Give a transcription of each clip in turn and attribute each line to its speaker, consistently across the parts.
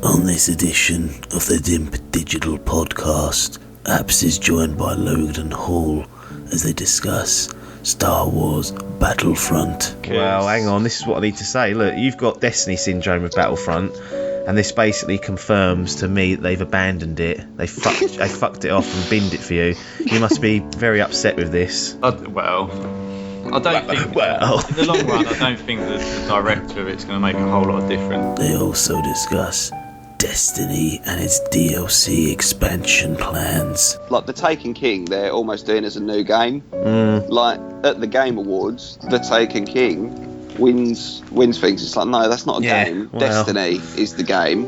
Speaker 1: On this edition of the Dimp Digital Podcast, Apps is joined by Logan and Hall as they discuss Star Wars Battlefront.
Speaker 2: Well, hang on, this is what I need to say. Look, you've got Destiny syndrome with Battlefront, and this basically confirms to me that they've abandoned it. They fucked it off and binned it for you. You must be very upset with this.
Speaker 3: I don't think, in the long run, I don't think that the director of it's going to make a whole lot of difference.
Speaker 1: They also discuss Destiny and its DLC expansion plans.
Speaker 4: Like the Taken King, they're almost doing as a new game. Like at the Game Awards, the Taken King wins things. It's like, no, that's not a game. Well. Destiny is the game.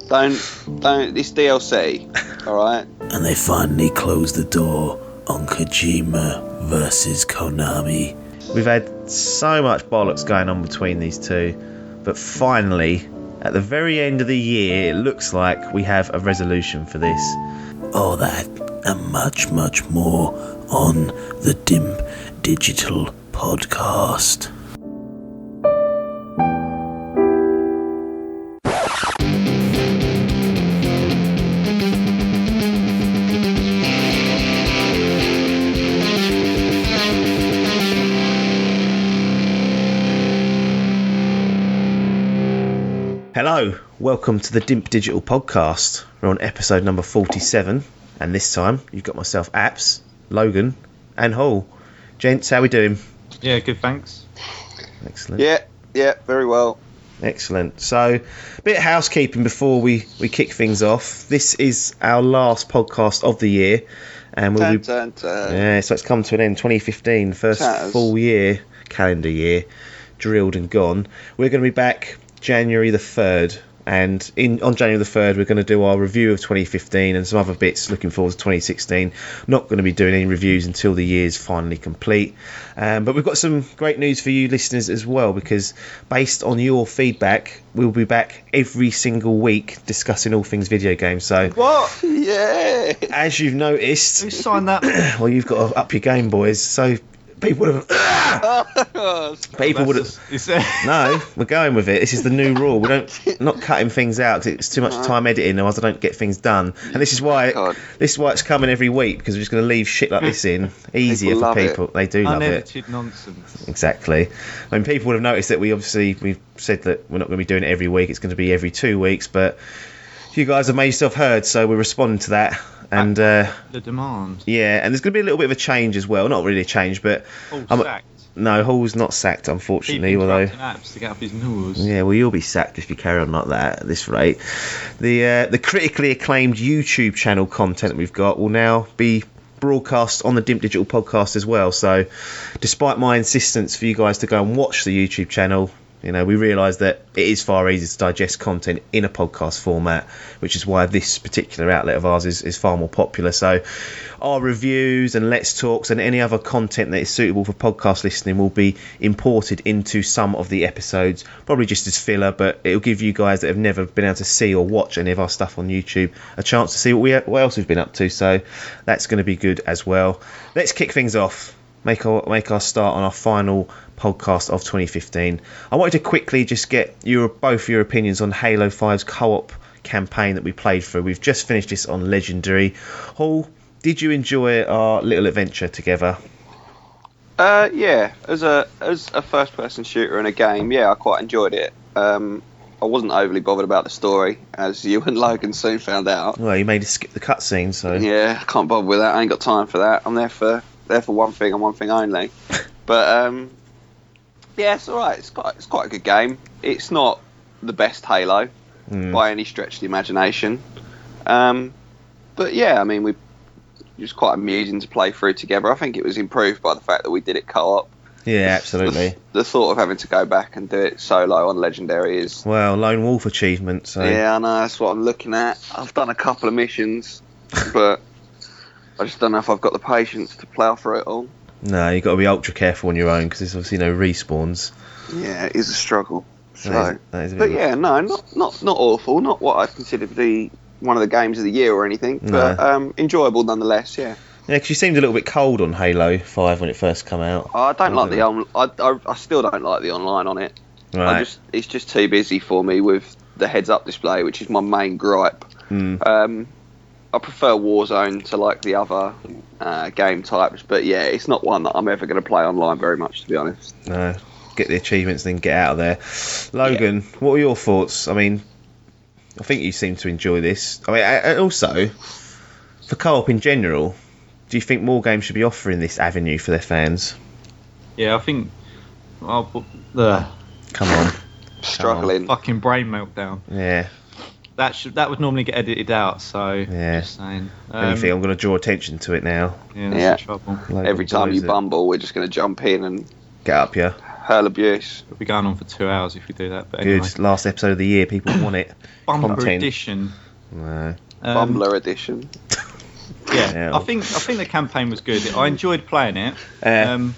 Speaker 4: Don't. It's DLC. All right.
Speaker 1: And they finally close the door on Kojima versus Konami.
Speaker 2: We've had so much bollocks going on between these two, but finally, at the very end of the year, it looks like we have a resolution for this.
Speaker 1: All that and much, much more on the Dimp Digital Podcast.
Speaker 2: Hello, welcome to the Dimp Digital Podcast. We're on episode number 47, and this time you've got myself, Apps, Logan, and Hall. Gents, how we doing?
Speaker 3: Yeah, good, thanks.
Speaker 2: Excellent.
Speaker 4: Yeah, very well.
Speaker 2: Excellent. So, a bit of housekeeping before we kick things off. This is our last podcast of the year, and we'll be yeah. So it's come to an end. 2015, first full year, calendar year, drilled and gone. We're going to be back January the 3rd, and on January the 3rd we're going to do our review of 2015 and some other bits looking forward to 2016. Not going to be doing any reviews until the year's finally complete, but we've got some great news for you listeners as well, because based on your feedback we'll be back every single week discussing all things video games. So
Speaker 4: what? Yeah,
Speaker 2: as you've noticed,
Speaker 3: who signed that?
Speaker 2: Well, you've got to up your game, boys. So people would have. No, we're going with it. This is the new rule. We not cutting things out because it's too much time editing, otherwise I don't get things done. And this is why it's coming every week, because we're just going to leave shit like this in easier for people. They do love it.
Speaker 3: Unedited nonsense.
Speaker 2: Exactly. I mean, people would have noticed that we've said that we're not going to be doing it every week. It's going to be every 2 weeks, but you guys have made yourself heard, so we're responding to that. And
Speaker 3: the demand.
Speaker 2: Yeah, and there's going to be a little bit of a change as well. Not really a change, but
Speaker 3: sacked.
Speaker 2: No, Hall's not sacked, unfortunately. Although
Speaker 3: Apps to get up his nose.
Speaker 2: Yeah, well, you'll be sacked if you carry on like that at this rate. The critically acclaimed YouTube channel content that we've got will now be broadcast on the Dimp Digital Podcast as well. So, despite my insistence for you guys to go and watch the YouTube channel, you know, we realise that it is far easier to digest content in a podcast format, which is why this particular outlet of ours is far more popular. So our reviews and Let's Talks and any other content that is suitable for podcast listening will be imported into some of the episodes, probably just as filler, but it'll give you guys that have never been able to see or watch any of our stuff on YouTube a chance to see what else we've been up to. So that's going to be good as well. Let's kick things off. Make our start on our final podcast of 2015. I wanted to quickly just get both your opinions on Halo 5's co-op campaign that we played through. We've just finished this on Legendary. Hall, did you enjoy our little adventure together?
Speaker 4: Yeah, as a first-person shooter in a game, yeah, I quite enjoyed it. I wasn't overly bothered about the story, as you and Logan soon found out.
Speaker 2: Well, you made us skip the cutscene, so
Speaker 4: yeah, I can't bother with that. I ain't got time for that. I'm there for one thing and one thing only. But yeah, it's alright. It's quite a good game. It's not the best Halo by any stretch of the imagination. But yeah, I mean, it was quite amusing to play through together. I think it was improved by the fact that we did it co-op.
Speaker 2: Yeah, absolutely.
Speaker 4: The thought of having to go back and do it solo on Legendary is...
Speaker 2: Well, Lone Wolf achievement, so...
Speaker 4: Yeah, I know, that's what I'm looking at. I've done a couple of missions, but I just don't know if I've got the patience to plough through it all.
Speaker 2: No, you've got to be ultra careful on your own, because there's obviously no respawns.
Speaker 4: Yeah, it is a struggle. So,
Speaker 2: that is
Speaker 4: but yeah, no, not awful. Not what I'd consider to be one of the games of the year or anything, but enjoyable nonetheless, yeah.
Speaker 2: Yeah, because you seemed a little bit cold on Halo 5 when it first came out.
Speaker 4: I don't like the I still don't like the online on it.
Speaker 2: Right.
Speaker 4: It's just too busy for me with the heads-up display, which is my main gripe. I prefer Warzone to like the other game types, but yeah, it's not one that I'm ever going to play online very much, to be honest.
Speaker 2: No, get the achievements, then get out of there. Logan, what are your thoughts? I mean, I think you seem to enjoy this. I mean, and also for co-op in general, do you think more games should be offering this avenue for their fans?
Speaker 3: Yeah, I think.
Speaker 2: Come on,
Speaker 4: Struggling.
Speaker 3: Fucking brain meltdown.
Speaker 2: Yeah.
Speaker 3: That would normally get edited out, so
Speaker 2: Yeah.
Speaker 3: just saying.
Speaker 2: Anything, I'm going to draw attention to it now.
Speaker 3: Yeah, that's the trouble.
Speaker 2: Logan
Speaker 4: Every time you
Speaker 2: enjoys it.
Speaker 4: bumble, we're just going to jump in and
Speaker 2: Get up, yeah.
Speaker 4: hurl abuse.
Speaker 3: We'll be going on for 2 hours if we do that. But
Speaker 2: Good.
Speaker 3: anyway.
Speaker 2: Last episode of the year, people want it.
Speaker 3: Bumper
Speaker 2: Content.
Speaker 3: edition.
Speaker 2: No.
Speaker 4: Bumbler edition.
Speaker 3: Yeah,
Speaker 2: Yeah.
Speaker 3: I think the campaign was good. I enjoyed playing it.
Speaker 2: Uh,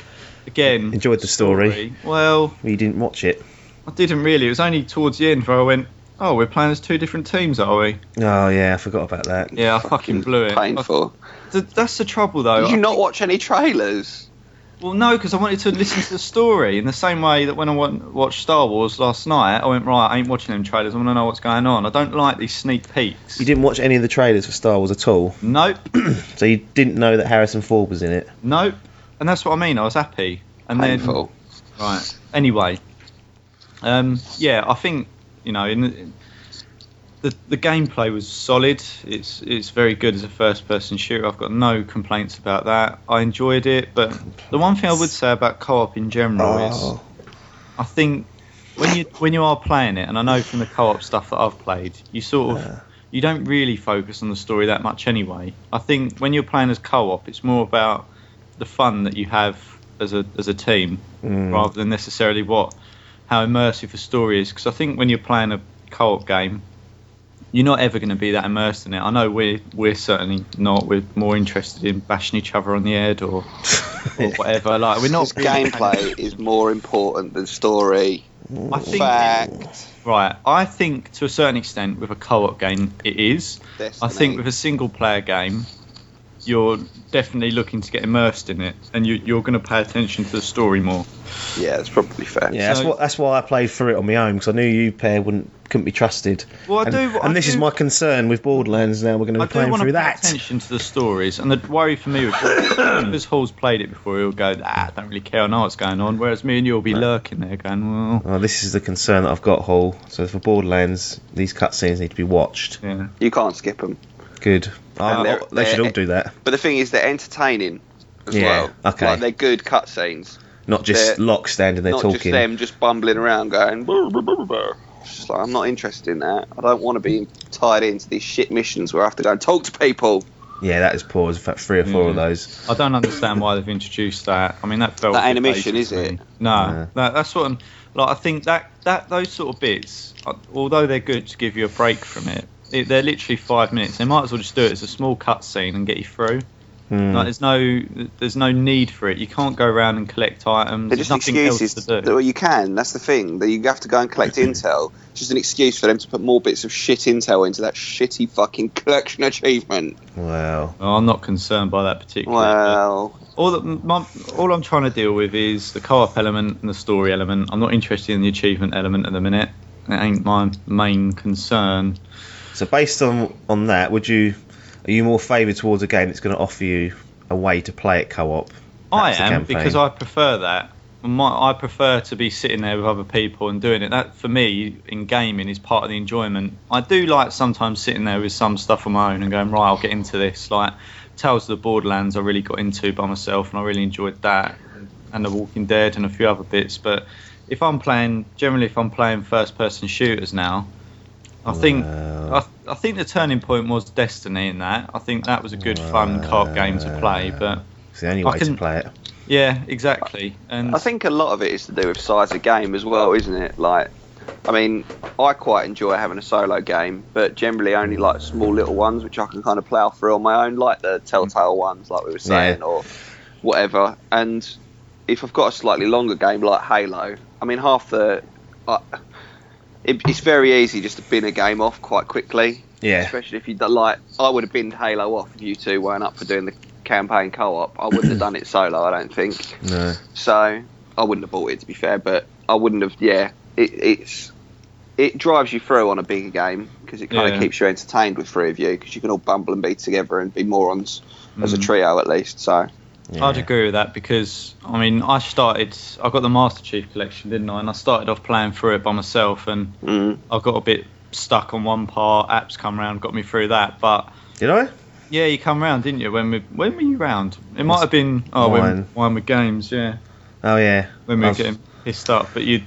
Speaker 3: Again,
Speaker 2: enjoyed the story.
Speaker 3: Well,
Speaker 2: You didn't watch it.
Speaker 3: I didn't really. It was only towards the end where I went, "Oh, we're playing as 2 different teams, are we?"
Speaker 2: Oh, yeah, I forgot about that.
Speaker 3: Yeah, I fucking blew it.
Speaker 4: Painful.
Speaker 3: That's the trouble, though.
Speaker 4: Did you not watch any trailers?
Speaker 3: Well, no, because I wanted to listen to the story in the same way that when I watched Star Wars last night, I went, right, I ain't watching them trailers. I want to know what's going on. I don't like these sneak peeks.
Speaker 2: You didn't watch any of the trailers for Star Wars at all?
Speaker 3: Nope.
Speaker 2: So you didn't know that Harrison Ford was in it?
Speaker 3: Nope. And that's what I mean. I was happy. And
Speaker 4: Painful.
Speaker 3: then, right. Anyway, yeah, I think the gameplay was solid. It's very good as a first-person shooter. I've got no complaints about that. I enjoyed it, but the one thing I would say about co-op in general is, I think when you are playing it, and I know from the co-op stuff that I've played, you sort of you don't really focus on the story that much anyway. I think when you're playing as co-op, it's more about the fun that you have as a team, rather than necessarily how immersive a story is. Because I think when you're playing a co-op game, you're not ever going to be that immersed in it. I know we're certainly not. We're more interested in bashing each other on the head or whatever. Like, we're not.
Speaker 4: Really gameplay is more important than story.
Speaker 3: I think.
Speaker 4: Fact.
Speaker 3: Right. I think to a certain extent with a co-op game it is.
Speaker 4: Destiny.
Speaker 3: I think with a single player game, you're definitely looking to get immersed in it, and you're going to pay attention to the story more.
Speaker 4: Yeah, that's probably fair.
Speaker 2: Yeah,
Speaker 3: So-
Speaker 2: that's why I played through it on my own, because I knew you pair couldn't be trusted.
Speaker 3: Well,
Speaker 2: this is my concern with Borderlands. Now we're going to
Speaker 3: I
Speaker 2: be
Speaker 3: do
Speaker 2: playing
Speaker 3: want
Speaker 2: through
Speaker 3: to pay
Speaker 2: that.
Speaker 3: attention to the stories, and the worry for me because Hall's played it before, he'll go, I don't really care, I know what's going on, whereas me and you will be lurking there going, well,
Speaker 2: This is the concern that I've got, Hall. So for Borderlands, these cutscenes need to be watched.
Speaker 3: yeah.
Speaker 4: You can't skip them.
Speaker 2: Good.
Speaker 4: And
Speaker 2: They should all do that.
Speaker 4: But the thing is, they're entertaining as
Speaker 2: Yeah,
Speaker 4: well.
Speaker 2: okay.
Speaker 4: Like, they're good cutscenes.
Speaker 2: Not just
Speaker 4: They're
Speaker 2: Locke standing there
Speaker 4: Not
Speaker 2: talking.
Speaker 4: just them just bumbling around going. Brr, brr, brr, brr. It's just like, I'm not interested in that. I don't want to be tied into these shit missions where I have to go and talk to people.
Speaker 2: Yeah, that is poor. There's about 3 or 4 of those.
Speaker 3: I don't understand why they've introduced that. I mean, that felt
Speaker 4: That ain't a
Speaker 3: bit
Speaker 4: mission,
Speaker 3: basic
Speaker 4: is
Speaker 3: to me.
Speaker 4: it?
Speaker 3: No, that's what I'm like. I think that those sort of bits, although they're good to give you a break from it, they're literally 5 minutes. They might as well just do it as a small cutscene and get you through. Like, there's no need for it. You can't go around and collect items.
Speaker 4: They're
Speaker 3: There's
Speaker 4: just
Speaker 3: nothing else
Speaker 4: excuses.
Speaker 3: to do.
Speaker 4: Well, you can. That's the thing. That you have to go and collect intel. It's just an excuse for them to put more bits of shit intel into that shitty fucking collection achievement.
Speaker 2: Wow.
Speaker 3: Well, I'm not concerned by that particularly.
Speaker 4: Well,
Speaker 3: All I'm trying to deal with is the co-op element and the story element. I'm not interested in the achievement element at the minute. It ain't my main concern.
Speaker 2: So based on that, are you more favoured towards a game that's going to offer you a way to play it co-op?
Speaker 3: I
Speaker 2: That's the
Speaker 3: am,
Speaker 2: campaign.
Speaker 3: because I prefer that. I prefer to be sitting there with other people and doing it. That, for me, in gaming, is part of the enjoyment. I do like sometimes sitting there with some stuff on my own and going, right, I'll get into this. Like Tales of the Borderlands, I really got into by myself, and I really enjoyed that, and The Walking Dead and a few other bits. But if I'm playing first-person shooters now, I think the turning point was Destiny in that. I think that was a good, fun co-op game to play. But
Speaker 2: It's the only way to play it.
Speaker 3: yeah, exactly. And
Speaker 4: I think a lot of it is to do with size of game as well, isn't it? Like, I mean, I quite enjoy having a solo game, but generally only like small little ones which I can kind of plough through on my own, like the Telltale ones, like we were saying, or whatever. And if I've got a slightly longer game like Halo, I mean, it's very easy just to bin a game off quite quickly.
Speaker 2: Yeah.
Speaker 4: Especially if you don't like. I would have binned Halo off if you two weren't up for doing the campaign co-op. I wouldn't have done it solo, I don't think.
Speaker 2: No.
Speaker 4: So I wouldn't have bought it, to be fair, but I wouldn't have. Yeah, it's it drives you through on a bigger game because it kind of keeps you entertained with 3 of you because you can all bumble and be together and be morons as a trio at least. So
Speaker 3: I'd agree with that because I mean I got the Master Chief Collection, didn't I? And I started off playing through it by myself, and I got a bit stuck on one part. Apps come round, got me through that. But
Speaker 2: did I?
Speaker 3: Yeah, you come round, didn't you? When were you round? It might have been when with games, yeah.
Speaker 2: Oh yeah.
Speaker 3: When we were getting pissed up, but you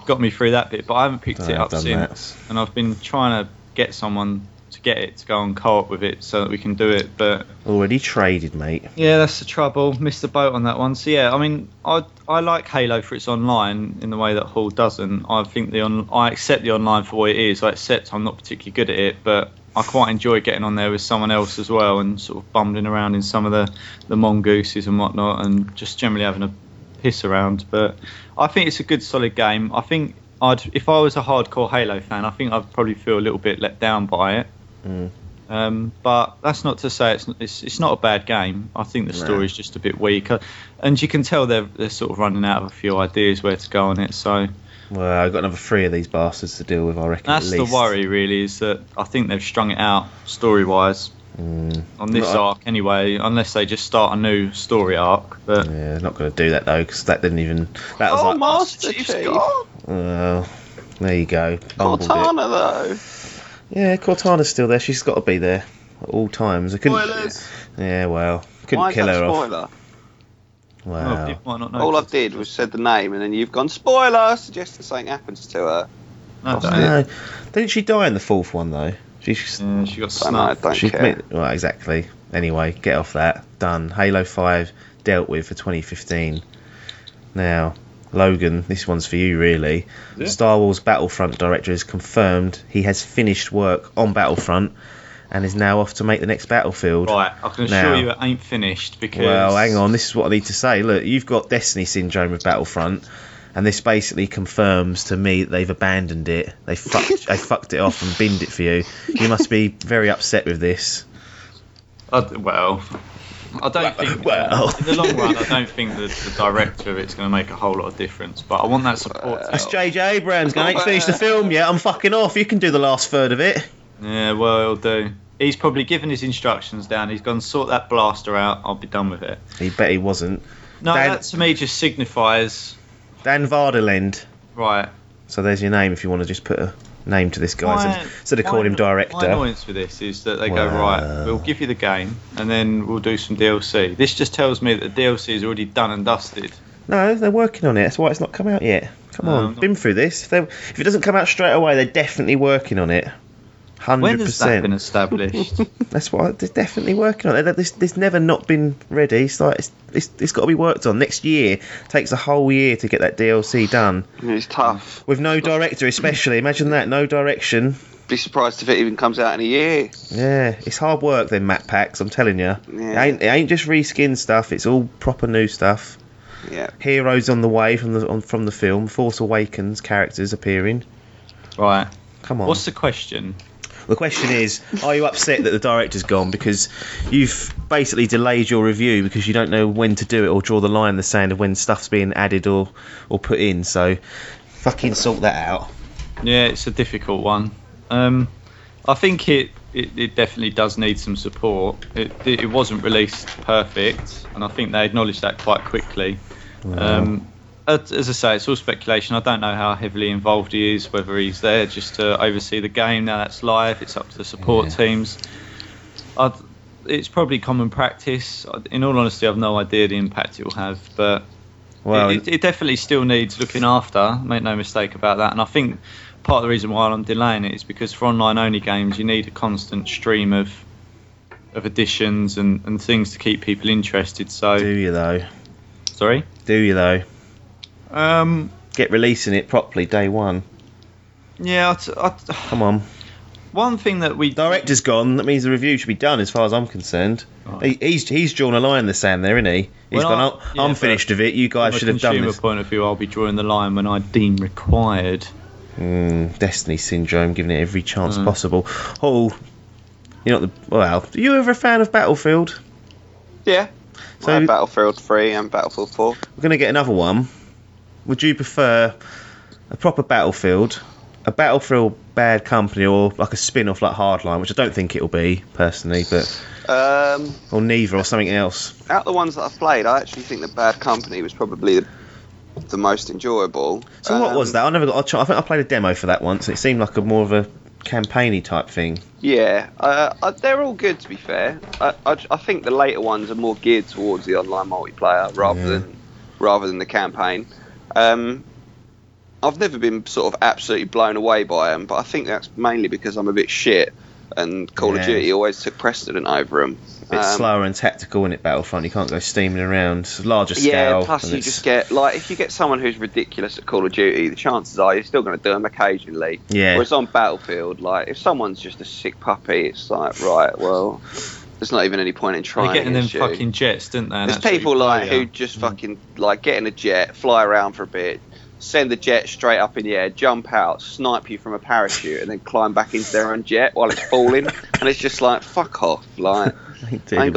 Speaker 3: got me through that bit, but I haven't picked it up since, and I've been trying to get someone to get it to go on co-op with it so that we can do it, but
Speaker 2: already traded, mate.
Speaker 3: Yeah, that's the trouble. Missed the boat on that one. So yeah, I mean, I like Halo for its online in the way that Hall doesn't. I think I accept the online for what it is. I accept I'm not particularly good at it, but I quite enjoy getting on there with someone else as well and sort of bumbling around in some of the mongooses and whatnot, and just generally having a piss around. But I think it's a good solid game. I think if I was a hardcore Halo fan, I think I'd probably feel a little bit let down by it. But that's not to say it's not a bad game. I think the story's just a bit weak, and you can tell they're sort of running out of a few ideas where to go on it. So
Speaker 2: well, I've got another 3 of these bastards to deal with, I reckon.
Speaker 3: That's the worry, really, is that I think they've strung it out story-wise on this arc anyway, unless they just start a new story arc. But
Speaker 2: yeah, they're not going to do that though, because that didn't even. That was like
Speaker 4: Master Chief.
Speaker 2: Well, there you go.
Speaker 4: Cortana though.
Speaker 2: Yeah, Cortana's still there. She's got to be there at all times. I couldn't.
Speaker 4: Spoilers.
Speaker 2: Yeah, well, couldn't kill her off.
Speaker 4: Spoiler?
Speaker 2: Wow.
Speaker 4: All I did was said the name, and then you've gone spoiler, suggesting something happens to her.
Speaker 2: No. Didn't she die in the 4th one though?
Speaker 3: She got snuffed.
Speaker 4: I don't care.
Speaker 2: Well, exactly. Anyway, get off that. Done. Halo 5 dealt with for 2015. Now, Logan, this one's for you, really. Star Wars Battlefront director has confirmed he has finished work on Battlefront and is now off to make the next Battlefield.
Speaker 3: Right, I can assure you it ain't finished because...
Speaker 2: Well, hang on, this is what I need to say. Look, you've got Destiny syndrome with Battlefront, and this basically confirms to me that they've abandoned it. They fucked it off and binned it for you. You must be very upset with this.
Speaker 3: I don't think... in the long run, I don't think that the director of it's going to make a whole lot of difference, but I want that support.
Speaker 2: That's J.J. Abrams going to finish the film yet. I'm fucking off. You can do the last third of it.
Speaker 3: Yeah, well, he'll do. He's probably given his instructions down. He's gone sort that blaster out. I'll be done with it.
Speaker 2: He bet he wasn't.
Speaker 3: No, that to me just signifies...
Speaker 2: Dan Vardelend.
Speaker 3: Right.
Speaker 2: So there's your name if you want to just put a name to this guy instead of calling him director.
Speaker 3: My annoyance with this is that they go, right, we'll give you the game and then we'll do some DLC. This just tells me that the DLC is already done and dusted.
Speaker 2: No, they're working on it. That's why it's not come out yet. Come on, been through this. If it doesn't come out straight away, they're definitely working on it. 100%.
Speaker 3: When has that been established?
Speaker 2: That's why they're definitely working on it. This never not been ready. It's like it's got to be worked on. Next year it takes a whole year to get that DLC done.
Speaker 4: It's tough
Speaker 2: with no director, especially. Imagine that, no direction.
Speaker 4: Be surprised if it even comes out in a year.
Speaker 2: Yeah, it's hard work. Them map packs, I'm telling you.
Speaker 4: Yeah.
Speaker 2: It ain't just reskin stuff. It's all proper new stuff.
Speaker 4: Yeah.
Speaker 2: Heroes on the way from the film. Force Awakens characters appearing.
Speaker 3: Right.
Speaker 2: Come on.
Speaker 3: What's the question?
Speaker 2: The question is, are you upset that the director's gone because you've basically delayed your review because you don't know when to do it or draw the line in the sand of when stuff's being added or put in? So, fucking sort that out.
Speaker 3: Yeah, it's a difficult one. I think it definitely does need some support. It wasn't released perfect, and I think they acknowledged that quite quickly. As I say, it's all speculation. I don't know how heavily involved he is, whether he's there just to oversee the game. Now that's live, it's up to the support teams. It's probably common practice. In all honesty, I've no idea the impact it will have, but it definitely still needs looking after, make no mistake about that. And I think part of the reason why I'm delaying it is because for online-only games, you need a constant stream of additions and things to keep people interested. So
Speaker 2: do you, though?
Speaker 3: Sorry?
Speaker 2: Do you, though? Get releasing it properly day one.
Speaker 3: Yeah,
Speaker 2: come on.
Speaker 3: One thing that
Speaker 2: director's gone. That means the review should be done, as far as I'm concerned. Right. He's drawn a line in the sand there, isn't he? He's gone. I'm finished with it. You guys should have done this. From a consumer
Speaker 3: point of view, I'll be drawing the line when I deem required.
Speaker 2: Destiny syndrome, giving it every chance possible. Hall, you're not are you ever a fan of Battlefield?
Speaker 4: Yeah. So Battlefield 3 and Battlefield 4.
Speaker 2: We're going to get another one. Would you prefer a proper Battlefield a Battlefield Bad Company or like a spin-off like Hardline, which I don't think it'll be personally, but or neither or something else.
Speaker 4: Out of the ones that I've played, I actually think that Bad Company was probably the most enjoyable.
Speaker 2: So what was that? I never got. I think I played a demo for that once. And it seemed like more of a campaigny type thing.
Speaker 4: Yeah, they're all good to be fair. I think the later ones are more geared towards the online multiplayer rather than the campaign. I've never been sort of absolutely blown away by them, but I think that's mainly because I'm a bit shit, and Call of Duty always took precedent over them.
Speaker 2: A bit slower and tactical in it, Battlefront. You can't go steaming around. Larger scale.
Speaker 4: Yeah, plus you just get, like, if you get someone who's ridiculous at Call of Duty, the chances are you're still going to do them occasionally.
Speaker 2: Yeah.
Speaker 4: Whereas on Battlefield, like, if someone's just a sick puppy, it's like, right, well, there's not even any point in trying.
Speaker 3: They're getting them
Speaker 4: you.
Speaker 3: fucking jets, didn't they?
Speaker 4: There's people like who just fucking like get in a jet, fly around for a bit, send the jet straight up in the air, jump out, snipe you from a parachute, and then climb back into their own jet while it's falling. And it's just like, fuck off, like. I haven't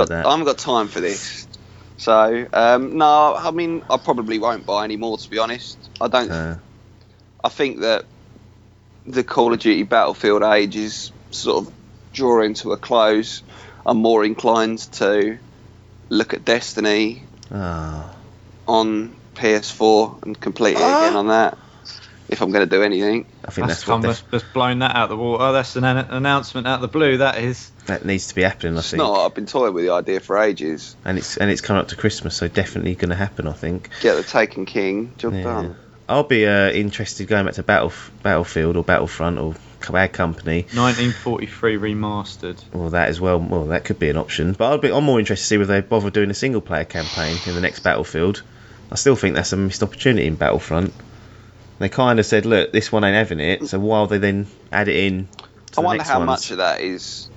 Speaker 4: got time for this. So no, I mean, I probably won't buy any more, to be honest. I don't. I think that the Call of Duty Battlefield age is sort of drawing to a close. I'm more inclined to look at Destiny on PS4 and complete it again on that. If I'm going to do anything.
Speaker 2: I think that's
Speaker 3: blown that out the water. That's an announcement out the blue. That
Speaker 2: needs to be happening. I think.
Speaker 4: I've been toying with the idea for ages.
Speaker 2: And it's coming up to Christmas, so definitely going to happen. I think.
Speaker 4: Get the Taken King job done.
Speaker 2: I'll be interested going back to Battlefield or Battlefront or Bad Company.
Speaker 3: 1943 remastered.
Speaker 2: Well, that as well. Well, that could be an option. But I'm more interested to see whether they bother doing a single player campaign in the next Battlefield. I still think that's a missed opportunity in Battlefront. They kind of said, look, this one ain't having it, so why would they then add it in to
Speaker 4: I wonder how much of that is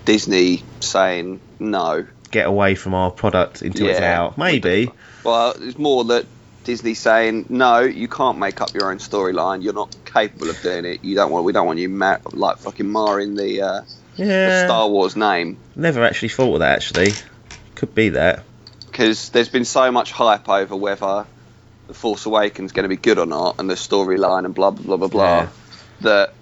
Speaker 4: Disney saying no.
Speaker 2: Get away from our product until it's out. Maybe.
Speaker 4: Well, it's more that Disney saying, no, you can't make up your own storyline. You're not capable of doing it. We don't want you like fucking marring the Star Wars name.
Speaker 2: Never actually thought of that, actually. Could be that.
Speaker 4: Because there's been so much hype over whether The Force Awakens going to be good or not, and the storyline and blah blah blah blah blah. That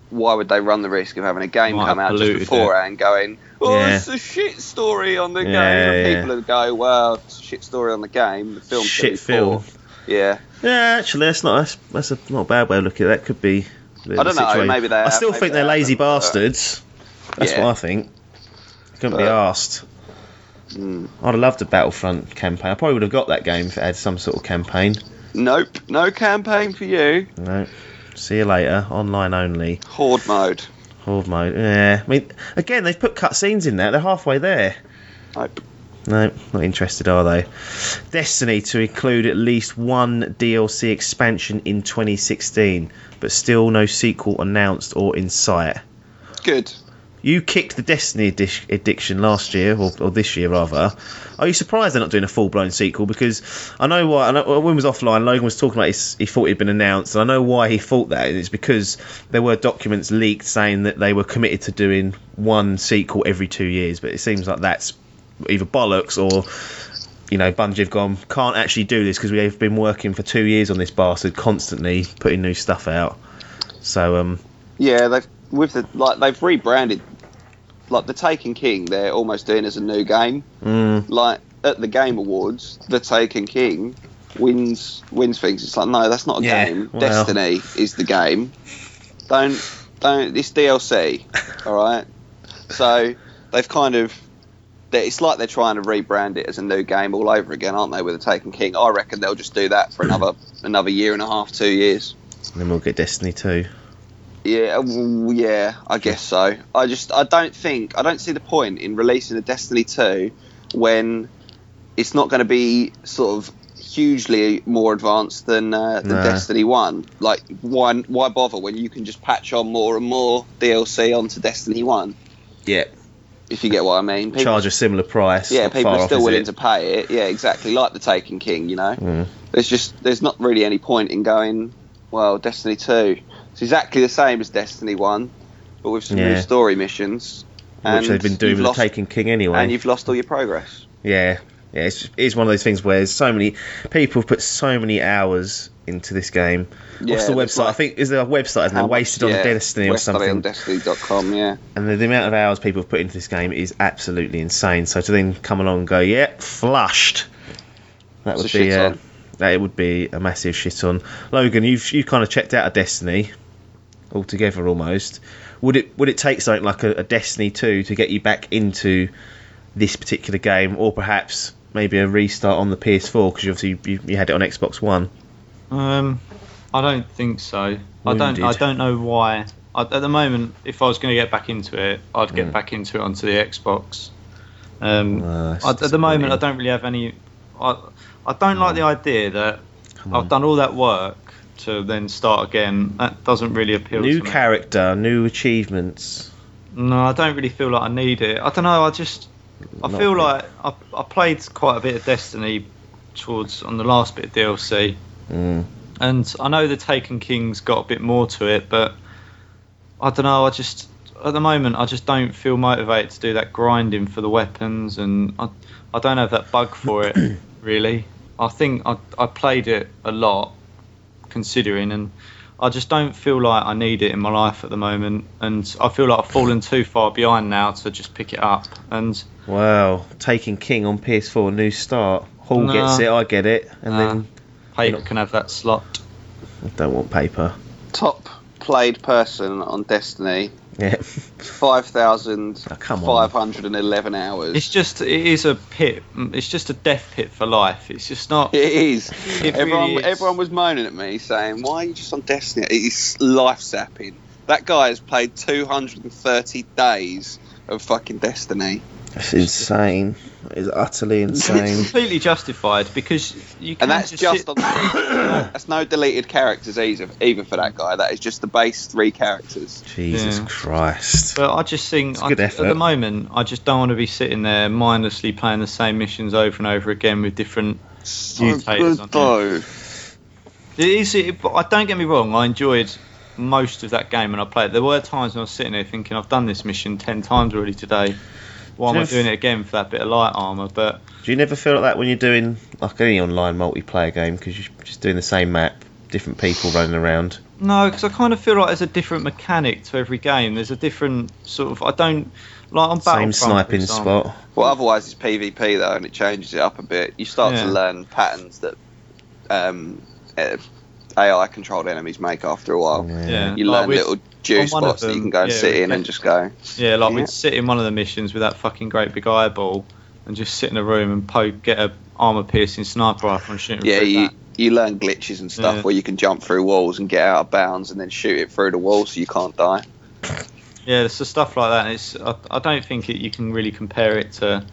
Speaker 4: why would they run the risk of having a game come out just beforehand, going, it's a shit story on the game, and people would go, well, it's a shit story on the game. The film's shit film. Yeah. Yeah,
Speaker 2: actually, that's not not a bad way of looking at it. That could be.
Speaker 4: I don't know. Maybe they.
Speaker 2: I still think they're lazy bastards. That's what I think. Couldn't be arsed. I'd have loved a Battlefront campaign. I probably would have got that game if it had some sort of campaign.
Speaker 4: Nope, no campaign for you.
Speaker 2: No. See you later. Online only.
Speaker 4: Horde mode.
Speaker 2: Yeah. I mean, again, they've put cutscenes in there. They're halfway there.
Speaker 4: Nope.
Speaker 2: No, not interested, are they? Destiny to include at least one DLC expansion in 2016, but still no sequel announced or in sight.
Speaker 4: Good.
Speaker 2: You kicked the Destiny addiction last year, or this year rather. Are you surprised they're not doing a full-blown sequel? Because I know why. When we was offline, Logan was talking about he thought it had been announced, and I know why he thought that. It's because there were documents leaked saying that they were committed to doing one sequel every 2 years, but it seems like that's either bollocks or, Bungie have gone, can't actually do this because we have been working for 2 years on this bastard, constantly putting new stuff out. So
Speaker 4: yeah, they've rebranded. Like the Taken King, they're almost doing as a new game. Like at the Game Awards, the Taken King wins things. It's like, no, that's not a game. Well. Destiny is the game. Don't. It's DLC. All right. So they've kind of. It's like they're trying to rebrand it as a new game all over again, aren't they? With the Taken King, I reckon they'll just do that for another year and a half, 2 years.
Speaker 2: And then we'll get Destiny 2.
Speaker 4: Yeah, I guess so. I don't see the point in releasing a Destiny 2 when it's not going to be sort of hugely more advanced than Destiny 1. Like, why bother when you can just patch on more and more DLC onto Destiny 1?
Speaker 2: Yeah.
Speaker 4: If you get what I mean.
Speaker 2: People charge a similar price.
Speaker 4: Yeah, people are still willing to pay it. Yeah, exactly. Like the Taken King, There's not really any point in going, well, Destiny 2... It's exactly the same as Destiny 1, but with some new story missions.
Speaker 2: Which they've been doing with the Taken King anyway.
Speaker 4: And you've lost all your progress.
Speaker 2: Yeah, Yeah, it's one of those things where there's so many people have put so many hours into this game. What's the website?
Speaker 4: Like,
Speaker 2: I think is there a website, isn't there? Wasted on Destiny or something.
Speaker 4: On Destiny.com, yeah.
Speaker 2: And the amount of hours people have put into this game is absolutely insane. So to then come along and go, yeah, flushed. That would be it would be a massive shit on. Logan, you've kind of checked out of Destiny altogether almost. Would it take something like a Destiny 2 to get you back into this particular game, or perhaps maybe a restart on the PS4 because obviously you had it on Xbox One?
Speaker 3: I don't think so.
Speaker 2: Wounded.
Speaker 3: I don't know why. At the moment, if I was going to get back into it, I'd get back into it onto the Xbox. At the moment, I don't really have any. I don't like the idea that I've done all that work to then start again. That doesn't really appeal to me.
Speaker 2: New character, new achievements.
Speaker 3: No, I don't really feel like I need it. I don't know. I feel like I played quite a bit of Destiny on the last bit of DLC. And I know the Taken King's got a bit more to it, but I don't know. At the moment, I just don't feel motivated to do that grinding for the weapons, and I don't have that bug for it, really. I think I played it a lot, considering, and I just don't feel like I need it in my life at the moment, and I feel like I've fallen too far behind now to just pick it up. And
Speaker 2: wow, Taken King on PS4, new start. Hall gets it, I get it, and then
Speaker 3: Paper can have that slot.
Speaker 2: I don't want paper.
Speaker 4: Top played person on Destiny.
Speaker 2: Yeah.
Speaker 4: 5,511 hours.
Speaker 3: It is a pit. It's just a death pit for life. It's just not.
Speaker 4: It is.
Speaker 3: Really is.
Speaker 4: Everyone was moaning at me saying, "Why are you just on Destiny?" It's life sapping. That guy has played 230 days of fucking Destiny.
Speaker 2: It's insane. It's utterly insane.
Speaker 3: It's completely justified because you can.
Speaker 4: And that's just on the that's no deleted characters either for that guy. That is just the base 3 characters.
Speaker 2: Jesus Christ.
Speaker 3: But I just think
Speaker 2: It's good effort.
Speaker 3: At the moment I just don't want to be sitting there mindlessly playing the same missions over and over again with different mutators on
Speaker 4: though.
Speaker 3: But don't get me wrong, I enjoyed most of that game when I played. There were times when I was sitting there thinking I've done this mission 10 times already today. Why am I doing it again for that bit of light armour? But
Speaker 2: do you never feel like that when you're doing like any online multiplayer game because you're just doing the same map, different people running around?
Speaker 3: No, because I kind of feel like there's a different mechanic to every game. There's a different sort of. I don't like on Battlefront.
Speaker 2: Same sniping spot.
Speaker 4: Well, otherwise it's PvP though, and it changes it up a bit. You start to learn patterns that AI controlled enemies make after a while.
Speaker 3: Yeah.
Speaker 4: You learn little juice spots that you can go and sit in and just go.
Speaker 3: Yeah, like we'd sit in one of the missions with that fucking great big eyeball and just sit in a room and get a armor piercing sniper rifle and shoot him through that.
Speaker 4: You learn glitches and stuff where you can jump through walls and get out of bounds and then shoot it through the wall so you can't die.
Speaker 3: Yeah, it's the stuff like that. I don't think you can really compare it to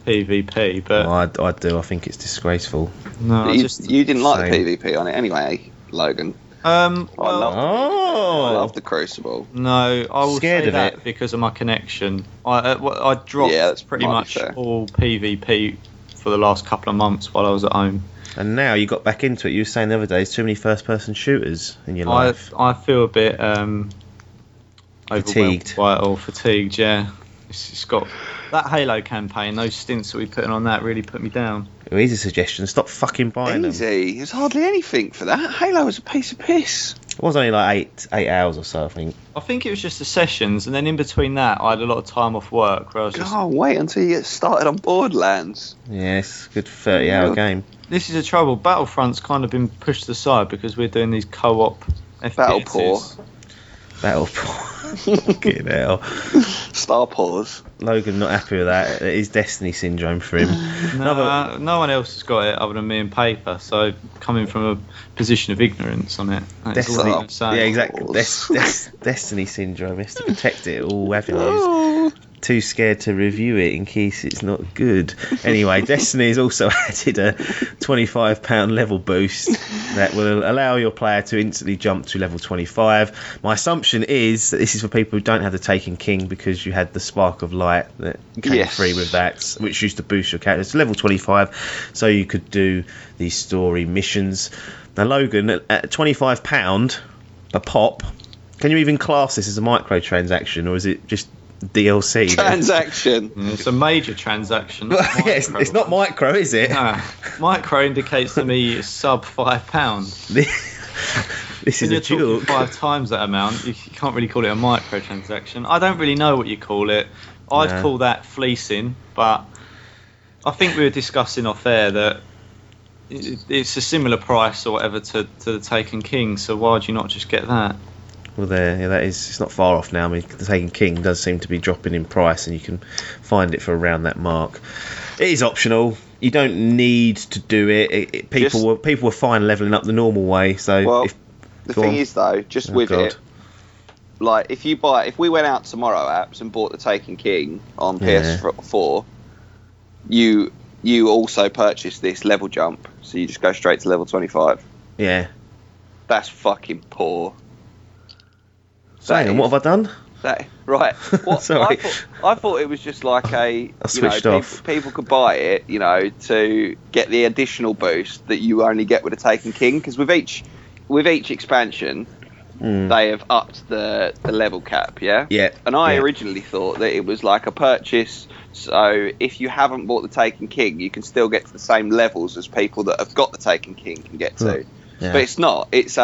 Speaker 3: PvP, but
Speaker 2: I do. I think it's disgraceful.
Speaker 3: No,
Speaker 4: you didn't like the PvP on it anyway, Logan. I love the Crucible.
Speaker 3: No, I will
Speaker 2: Scared
Speaker 3: say
Speaker 2: of
Speaker 3: that
Speaker 2: it.
Speaker 3: because of my connection. I dropped pretty much all PvP for the last couple of months while I was at home.
Speaker 2: And now you got back into it. You were saying the other day, there's too many first-person shooters in your life.
Speaker 3: I feel a bit
Speaker 2: fatigued.
Speaker 3: Fatigued, yeah. It's got that Halo campaign, those stints that we put on that really put me down.
Speaker 2: Well, here's a suggestion: stop fucking buying them.
Speaker 4: Easy. There's hardly anything for that. Halo was a piece of piss.
Speaker 2: It was only like 8 hours or so, I think.
Speaker 3: I think it was just the sessions, and then in between that, I had a lot of time off work where I was just.
Speaker 4: Oh, wait until you get started on Borderlands.
Speaker 2: Yeah, it's a good 30-hour game.
Speaker 3: This is the trouble. Battlefront's kind of been pushed aside because we're doing these co-op FPSs.
Speaker 4: Battle
Speaker 2: Fucking hell.
Speaker 4: Star Pause.
Speaker 2: Logan not happy with that. It is Destiny syndrome for him.
Speaker 3: No one else has got it other than me and Paper. So coming from a position of ignorance on it, that's all I can say.
Speaker 2: Yeah, exactly. Destiny syndrome. He has to protect it all avenues. Too scared to review it in case it's not good. Anyway, Destiny has also added a £25 level boost that will allow your player to instantly jump to level 25. My assumption is that this is for people who don't have the Taken King because you had the Spark of Light that came free with that, which used to boost your character to level 25 so you could do these story missions. Now, Logan, at £25 a pop, can you even class this as a microtransaction, or is it just DLC.
Speaker 4: Transaction.
Speaker 3: It's a major transaction.
Speaker 2: Yeah, it's not micro, is it?
Speaker 3: Nah, micro indicates to me it's sub £5.
Speaker 2: This is
Speaker 3: When
Speaker 2: a
Speaker 3: you're talking
Speaker 2: joke.
Speaker 3: 5 times that amount, you can't really call it a micro transaction. I don't really know what you call it. I'd
Speaker 2: No.
Speaker 3: call that fleecing, but I think we were discussing off air that it's a similar price or whatever to the Taken King, so why would you not just get that?
Speaker 2: Well, it's not far off now. I mean, the Taken King does seem to be dropping in price, and you can find it for around that mark. It is optional. You don't need to do it. People were fine leveling up the normal way. So
Speaker 4: Well, the thing is though, just with
Speaker 2: God.
Speaker 4: it, like if we went out tomorrow, apps, and bought the Taken King on PS4, you also purchase this level jump, so you just go straight to level 25.
Speaker 2: Yeah.
Speaker 4: That's fucking poor.
Speaker 2: So hang on, what have I done?
Speaker 4: Right. What,
Speaker 2: Sorry.
Speaker 4: I thought it was just like
Speaker 2: I switched off.
Speaker 4: People could buy it, to get the additional boost that you only get with a Taken King, because with each expansion, they have upped the level cap, yeah?
Speaker 2: Yeah.
Speaker 4: And I
Speaker 2: yeah.
Speaker 4: originally thought that it was like a purchase, so if you haven't bought the Taken King, you can still get to the same levels as people that have got the Taken King can get to.
Speaker 2: Yeah.
Speaker 4: But it's not. It's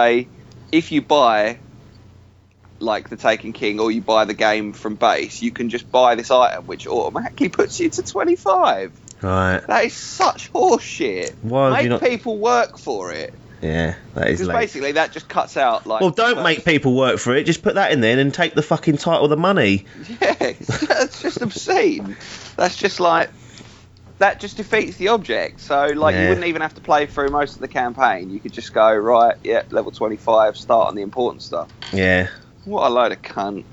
Speaker 4: if you buy like the Taken King, or you buy the game from base, you can just buy this item which automatically puts you to 25.
Speaker 2: Right.
Speaker 4: That is such horseshit.
Speaker 2: Why would you not?
Speaker 4: Make people work for it.
Speaker 2: Yeah, that is
Speaker 4: Because
Speaker 2: late.
Speaker 4: basically that just cuts out like.
Speaker 2: Well, don't make people work for it. Just put that in there and take the fucking title of the money.
Speaker 4: Yeah, that's just obscene. That's just like. That just defeats the object. So, like,
Speaker 2: Yeah.
Speaker 4: you wouldn't even have to play through most of the campaign. You could just go, right, yeah, level 25, start on the important stuff.
Speaker 2: Yeah.
Speaker 4: What a load of cunt.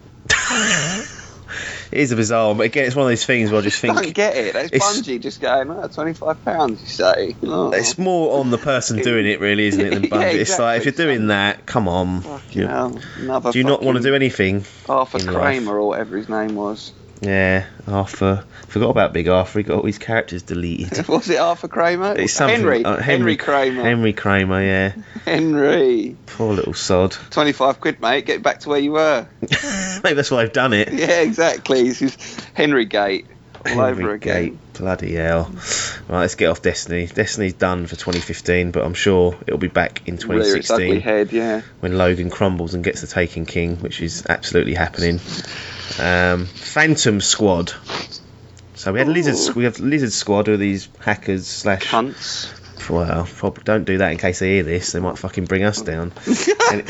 Speaker 2: It is a bizarre, but again, it's one of those things where I just
Speaker 4: I don't
Speaker 2: think
Speaker 4: get it. That's
Speaker 2: it's-
Speaker 4: Bungie just going, £25, you say. Oh.
Speaker 2: it's more on the person doing it, really, isn't it, than Bungie?
Speaker 4: Yeah,
Speaker 2: It's like, if you're
Speaker 4: exactly.
Speaker 2: doing that, come on.
Speaker 4: Fucking hell. Another
Speaker 2: Do you not want to do anything?
Speaker 4: Arthur
Speaker 2: in life?
Speaker 4: Kramer or whatever his name was.
Speaker 2: Yeah, Arthur. Forgot about Big Arthur. He got all his characters deleted.
Speaker 4: Was it Arthur Kramer?
Speaker 2: It's something.
Speaker 4: Henry Kramer.
Speaker 2: Henry Kramer, yeah.
Speaker 4: Henry.
Speaker 2: Poor little sod.
Speaker 4: £25, mate. Get back to where you were.
Speaker 2: Maybe that's why they've done it.
Speaker 4: Yeah, exactly. This is Henry Gate all over
Speaker 2: Henry
Speaker 4: again.
Speaker 2: Gate. Bloody hell. Right, let's get off Destiny. Destiny's done for 2015, but I'm sure it'll be back in
Speaker 4: Rear its ugly
Speaker 2: 2016
Speaker 4: head, yeah.
Speaker 2: when Logan crumbles and gets the Taken King, which is absolutely happening. Phantom Squad. So we had Lizard Squad, who are these hackers slash
Speaker 4: Cunts.
Speaker 2: Well, probably don't do that in case they hear this. They might fucking bring us down.
Speaker 4: I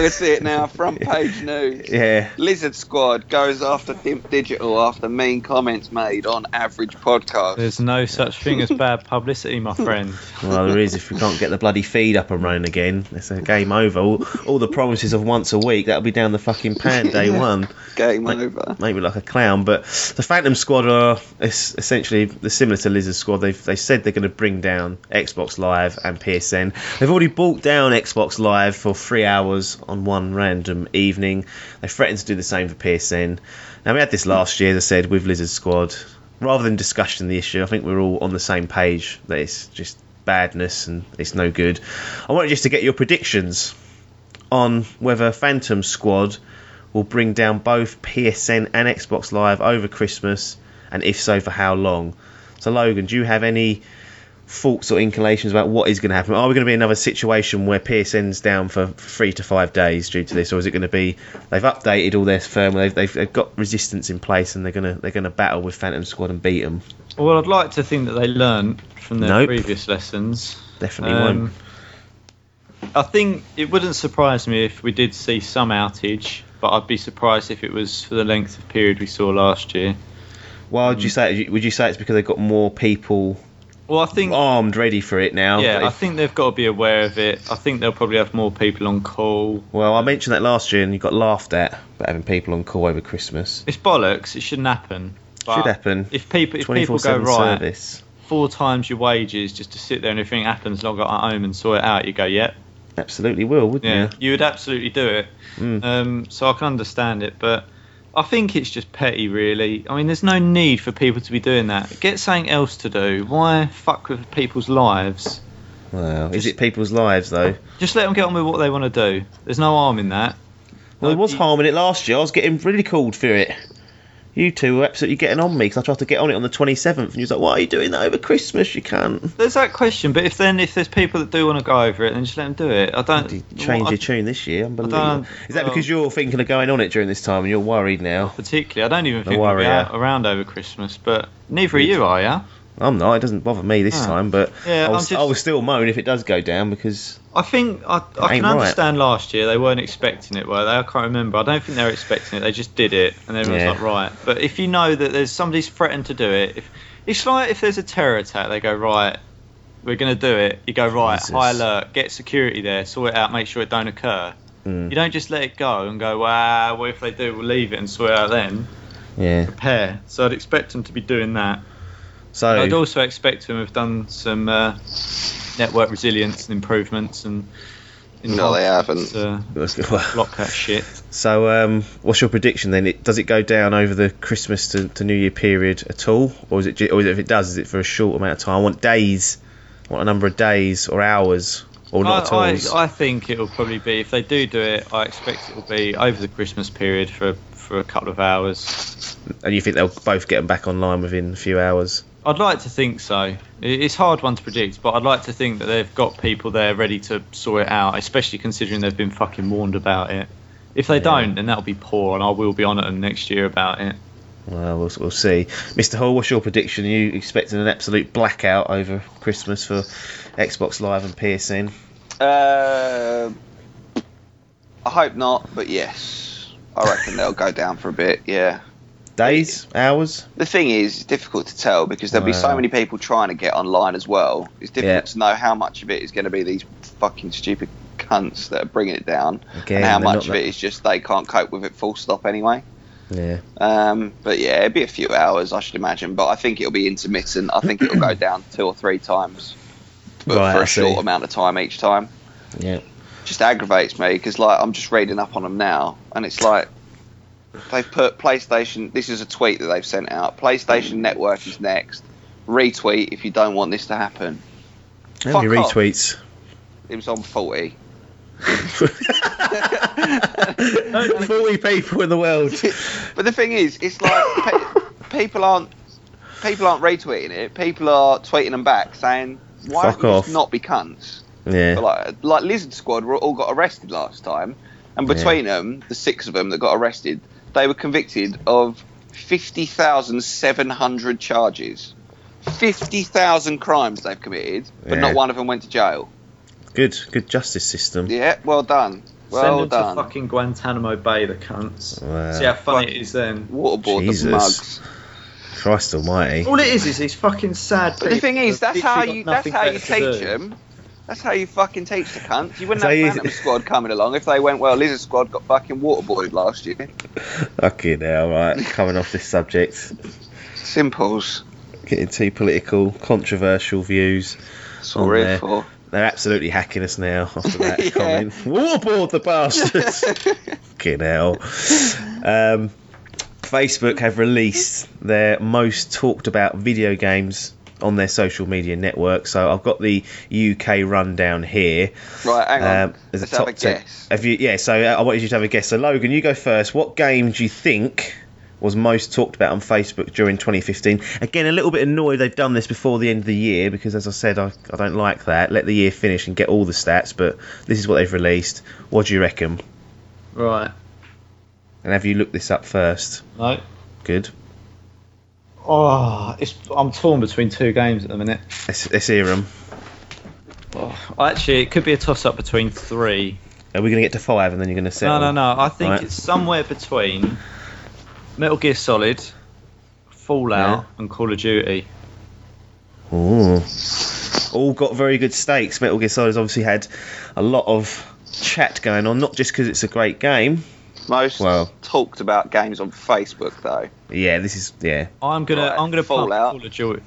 Speaker 4: can see it now. Front page news.
Speaker 2: Yeah.
Speaker 4: Lizard Squad goes after Dimp Digital after mean comments made on average podcast.
Speaker 3: There's no such thing as bad publicity, my friend.
Speaker 2: Well, there is if we can't get the bloody feed up and running again. It's a game over. All the promises of once a week, that'll be down the fucking pan day one.
Speaker 4: Game over.
Speaker 2: Maybe like a clown. But the Phantom Squad are essentially similar to Lizard Squad. They said they're going to bring down Xbox Live and PSN. They've already brought down Xbox Live for 3 hours on one random evening. They threatened to do the same for PSN. Now, we had this last year, as I said, with Lizard Squad. Rather than discussing the issue, I think we're all on the same page that it's just badness and it's no good. I wanted just to get your predictions on whether Phantom Squad will bring down both PSN and Xbox Live over Christmas, and if so, for how long. So, Logan, do you have any thoughts or inclinations about what is going to happen? Are we going to be in another situation where PSN's down for 3 to 5 days due to this, or is it going to be they've updated all their firmware, they've got resistance in place, and they're going to battle with Phantom Squad and beat them?
Speaker 3: Well, I'd like to think that they learned from their
Speaker 2: Nope.
Speaker 3: previous lessons.
Speaker 2: Definitely won't.
Speaker 3: I think it wouldn't surprise me if we did see some outage, but I'd be surprised if it was for the length of period we saw last year.
Speaker 2: Why would you say? Would you say it's because they've got more people
Speaker 3: Well, I think
Speaker 2: armed, ready for it now?
Speaker 3: yeah,
Speaker 2: But
Speaker 3: I think they've got to be aware of it. I think they'll probably have more people on call.
Speaker 2: Well, I mentioned that last year, and you got laughed at about having people on call over Christmas.
Speaker 3: It's bollocks. It shouldn't happen. But
Speaker 2: Should happen.
Speaker 3: If people go
Speaker 2: 24/7
Speaker 3: right,
Speaker 2: service.
Speaker 3: 4 times your wages just to sit there and everything happens, log out at home and sort it out, you go, yep.
Speaker 2: Absolutely will, wouldn't
Speaker 3: Yeah,
Speaker 2: you?
Speaker 3: you would absolutely do it. So I can understand it, but I think it's just petty, really. I mean, there's no need for people to be doing that. Get something else to do. Why fuck with people's lives?
Speaker 2: Well, is it people's lives though?
Speaker 3: Just let them get on with what they want to do. There's no harm in that.
Speaker 2: Well, there was harm in it last year. I was getting ridiculed for it. You two were absolutely getting on me because I tried to get on it on the 27th, and you was like, "Why are you doing that over Christmas? You can't."
Speaker 3: There's that question, but if there's people that do want to go over it, then just let them do it. I don't.
Speaker 2: You changed your tune this year. Unbelievable. Is that because you're thinking of going on it during this time and you're worried now?
Speaker 3: Particularly, I don't even think I'll be around over Christmas, but neither are you, are you?
Speaker 2: I'm not. It doesn't bother me this time, but
Speaker 3: yeah,
Speaker 2: I will still moan if it does go down because
Speaker 3: I think I can understand last year they weren't expecting it, were they? I can't remember. I don't think they were expecting it. They just did it, and everyone's like, right. But if you know that there's somebody's threatened to do it, it's like if there's a terror attack, they go, right, we're going to do it. You go, right, high alert, get security there, sort it out, make sure it don't occur. You don't just let it go and go, wow, well, if they do, we'll leave it and sort it out then.
Speaker 2: Yeah.
Speaker 3: Prepare. So I'd expect them to be doing that. So I'd also expect them to have done some network resilience and improvements and.
Speaker 4: No, they haven't.
Speaker 3: Block that shit.
Speaker 2: So, what's your prediction then? Does it go down over the Christmas to New Year period at all, or is it if it does, is it for a short amount of time? I want days. I want a number of days or hours, or not at all.
Speaker 3: I think it'll probably be, if they do it, I expect it'll be over the Christmas period for a couple of hours.
Speaker 2: And you think they'll both get them back online within a few hours?
Speaker 3: I'd like to think so. It's a hard one to predict, but I'd like to think that they've got people there ready to sort it out, especially considering they've been fucking warned about it. If they don't, then that'll be poor, and I will be on at them next year about it.
Speaker 2: Well, we'll see. Mr. Hall, what's your prediction? Are you expecting an absolute blackout over Christmas for Xbox Live and PSN?
Speaker 4: I hope not, but yes. I reckon they'll go down for a bit, yeah.
Speaker 2: Days? Hours?
Speaker 4: The thing is, it's difficult to tell because there'll be so many people trying to get online as well. It's difficult to know how much of it is going to be these fucking stupid cunts that are bringing it down, and how much of it is just they can't cope with it full stop anyway.
Speaker 2: Yeah.
Speaker 4: But yeah, it'll be a few hours, I should imagine. But I think it'll be intermittent. I think it'll go down 2 or 3 times, but for a short amount of time each time.
Speaker 2: Yeah.
Speaker 4: Just aggravates me because like I'm just reading up on them now, and it's like. They've put PlayStation. This is a tweet that they've sent out. PlayStation Network is next. Retweet if you don't want this to happen.
Speaker 2: How many retweets?
Speaker 4: It was on 40.
Speaker 2: 40 people in the world.
Speaker 4: But the thing is, it's like people aren't retweeting it. People are tweeting them back saying, "Why don't you just not be cunts?"
Speaker 2: Yeah.
Speaker 4: But like Lizard Squad all got arrested last time, and between them, the 6 of them that got arrested. They were convicted of 50,700 charges. 50,000 crimes they've committed, but not one of them went to jail.
Speaker 2: Good justice system.
Speaker 4: Yeah, well done. Well
Speaker 3: Send them
Speaker 4: done.
Speaker 3: to fucking Guantanamo Bay, the cunts.
Speaker 2: Wow.
Speaker 3: See how funny it is then.
Speaker 4: Waterboard the mugs.
Speaker 2: Christ almighty.
Speaker 3: All it is these fucking sad people.
Speaker 4: But the thing is, that's how you
Speaker 3: teach
Speaker 4: them. That's how you fucking teach the cunts. You wouldn't have Phantom Squad coming along if they went, well, Lizard Squad got fucking waterboarded last year.
Speaker 2: Fucking hell, right. Coming off this subject.
Speaker 4: Simples.
Speaker 2: Getting too political, controversial views.
Speaker 4: That's what we're here for.
Speaker 2: They're absolutely hacking us now after that comment. Waterboard the bastards! Fucking hell. Facebook have released their most talked about video games on their social media network. So I've got the UK rundown here.
Speaker 4: Right, hang on. Let's have a guess.
Speaker 2: So I want you to have a guess. So Logan, you go first. What game do you think was most talked about on Facebook during 2015? Again, a little bit annoyed they've done this before the end of the year because, as I said, I don't like that. Let the year finish and get all the stats, but this is what they've released. What do you reckon?
Speaker 3: Right.
Speaker 2: And have you looked this up first?
Speaker 3: No.
Speaker 2: Good.
Speaker 3: Oh, I'm torn between 2 games at the minute.
Speaker 2: Let's hear them.
Speaker 3: Actually, it could be a toss-up between 3.
Speaker 2: Are we going to get to 5 and then you're going to settle?
Speaker 3: No. I think it's somewhere between Metal Gear Solid, Fallout, and Call of Duty.
Speaker 2: Ooh. All got very good stakes. Metal Gear Solid's obviously had a lot of chat going on, not just because it's a great game.
Speaker 4: Most talked about games on Facebook, though.
Speaker 2: Yeah, this is
Speaker 3: I'm gonna
Speaker 4: Fallout.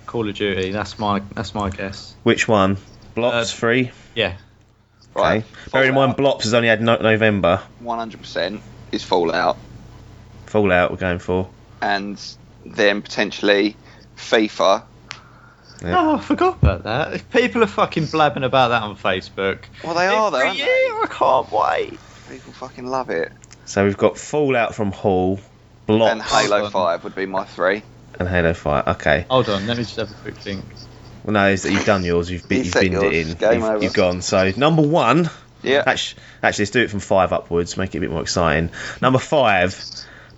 Speaker 3: Call of Duty. That's my guess.
Speaker 2: Which one? Blops 3.
Speaker 3: Yeah.
Speaker 4: Right.
Speaker 2: Okay. Bearing in mind, Blops has only had November.
Speaker 4: 100% is Fallout.
Speaker 2: Fallout we're going for.
Speaker 4: And then potentially FIFA.
Speaker 2: Yeah.
Speaker 3: Oh, I forgot about that. If people are fucking blabbing about that on Facebook.
Speaker 4: Well, they are, though, aren't they?
Speaker 3: I can't wait.
Speaker 4: People fucking love it.
Speaker 2: So we've got Fallout from Hall, Blocks,
Speaker 4: And Halo 5 would be my 3.
Speaker 2: and Halo 5. Okay.
Speaker 3: Hold on, let me just have a quick think.
Speaker 2: Well, no, it's that you've done yours. You've
Speaker 4: set
Speaker 2: binned it
Speaker 4: yours.
Speaker 2: in.
Speaker 4: Game over.
Speaker 2: You've gone. So number 1.
Speaker 4: Yeah.
Speaker 2: Actually, let's do it from 5 upwards. Make it a bit more exciting. Number 5,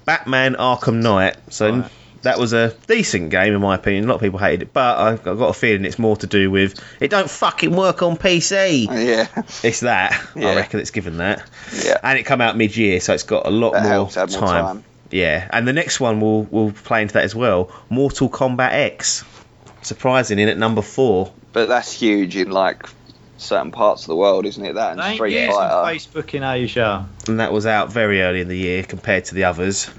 Speaker 2: Batman: Arkham Knight. So
Speaker 3: Right.
Speaker 2: that was a decent game in my opinion. A lot of people hated it, but I've got a feeling it's more to do with it don't fucking work on PC.
Speaker 4: Yeah.
Speaker 2: It's that.
Speaker 4: Yeah.
Speaker 2: I reckon it's given that.
Speaker 4: Yeah.
Speaker 2: And it come out mid-year, so it's got a lot
Speaker 4: That
Speaker 2: more
Speaker 4: helps add more time.
Speaker 2: Yeah, and the next one will play into that as well. Mortal Kombat X. Surprising in at number 4.
Speaker 4: But that's huge in like certain parts of the world, isn't it? That and
Speaker 3: They ain't
Speaker 4: Street
Speaker 3: using
Speaker 4: Fighter.
Speaker 3: Facebook in Asia.
Speaker 2: And that was out very early in the year compared to the others.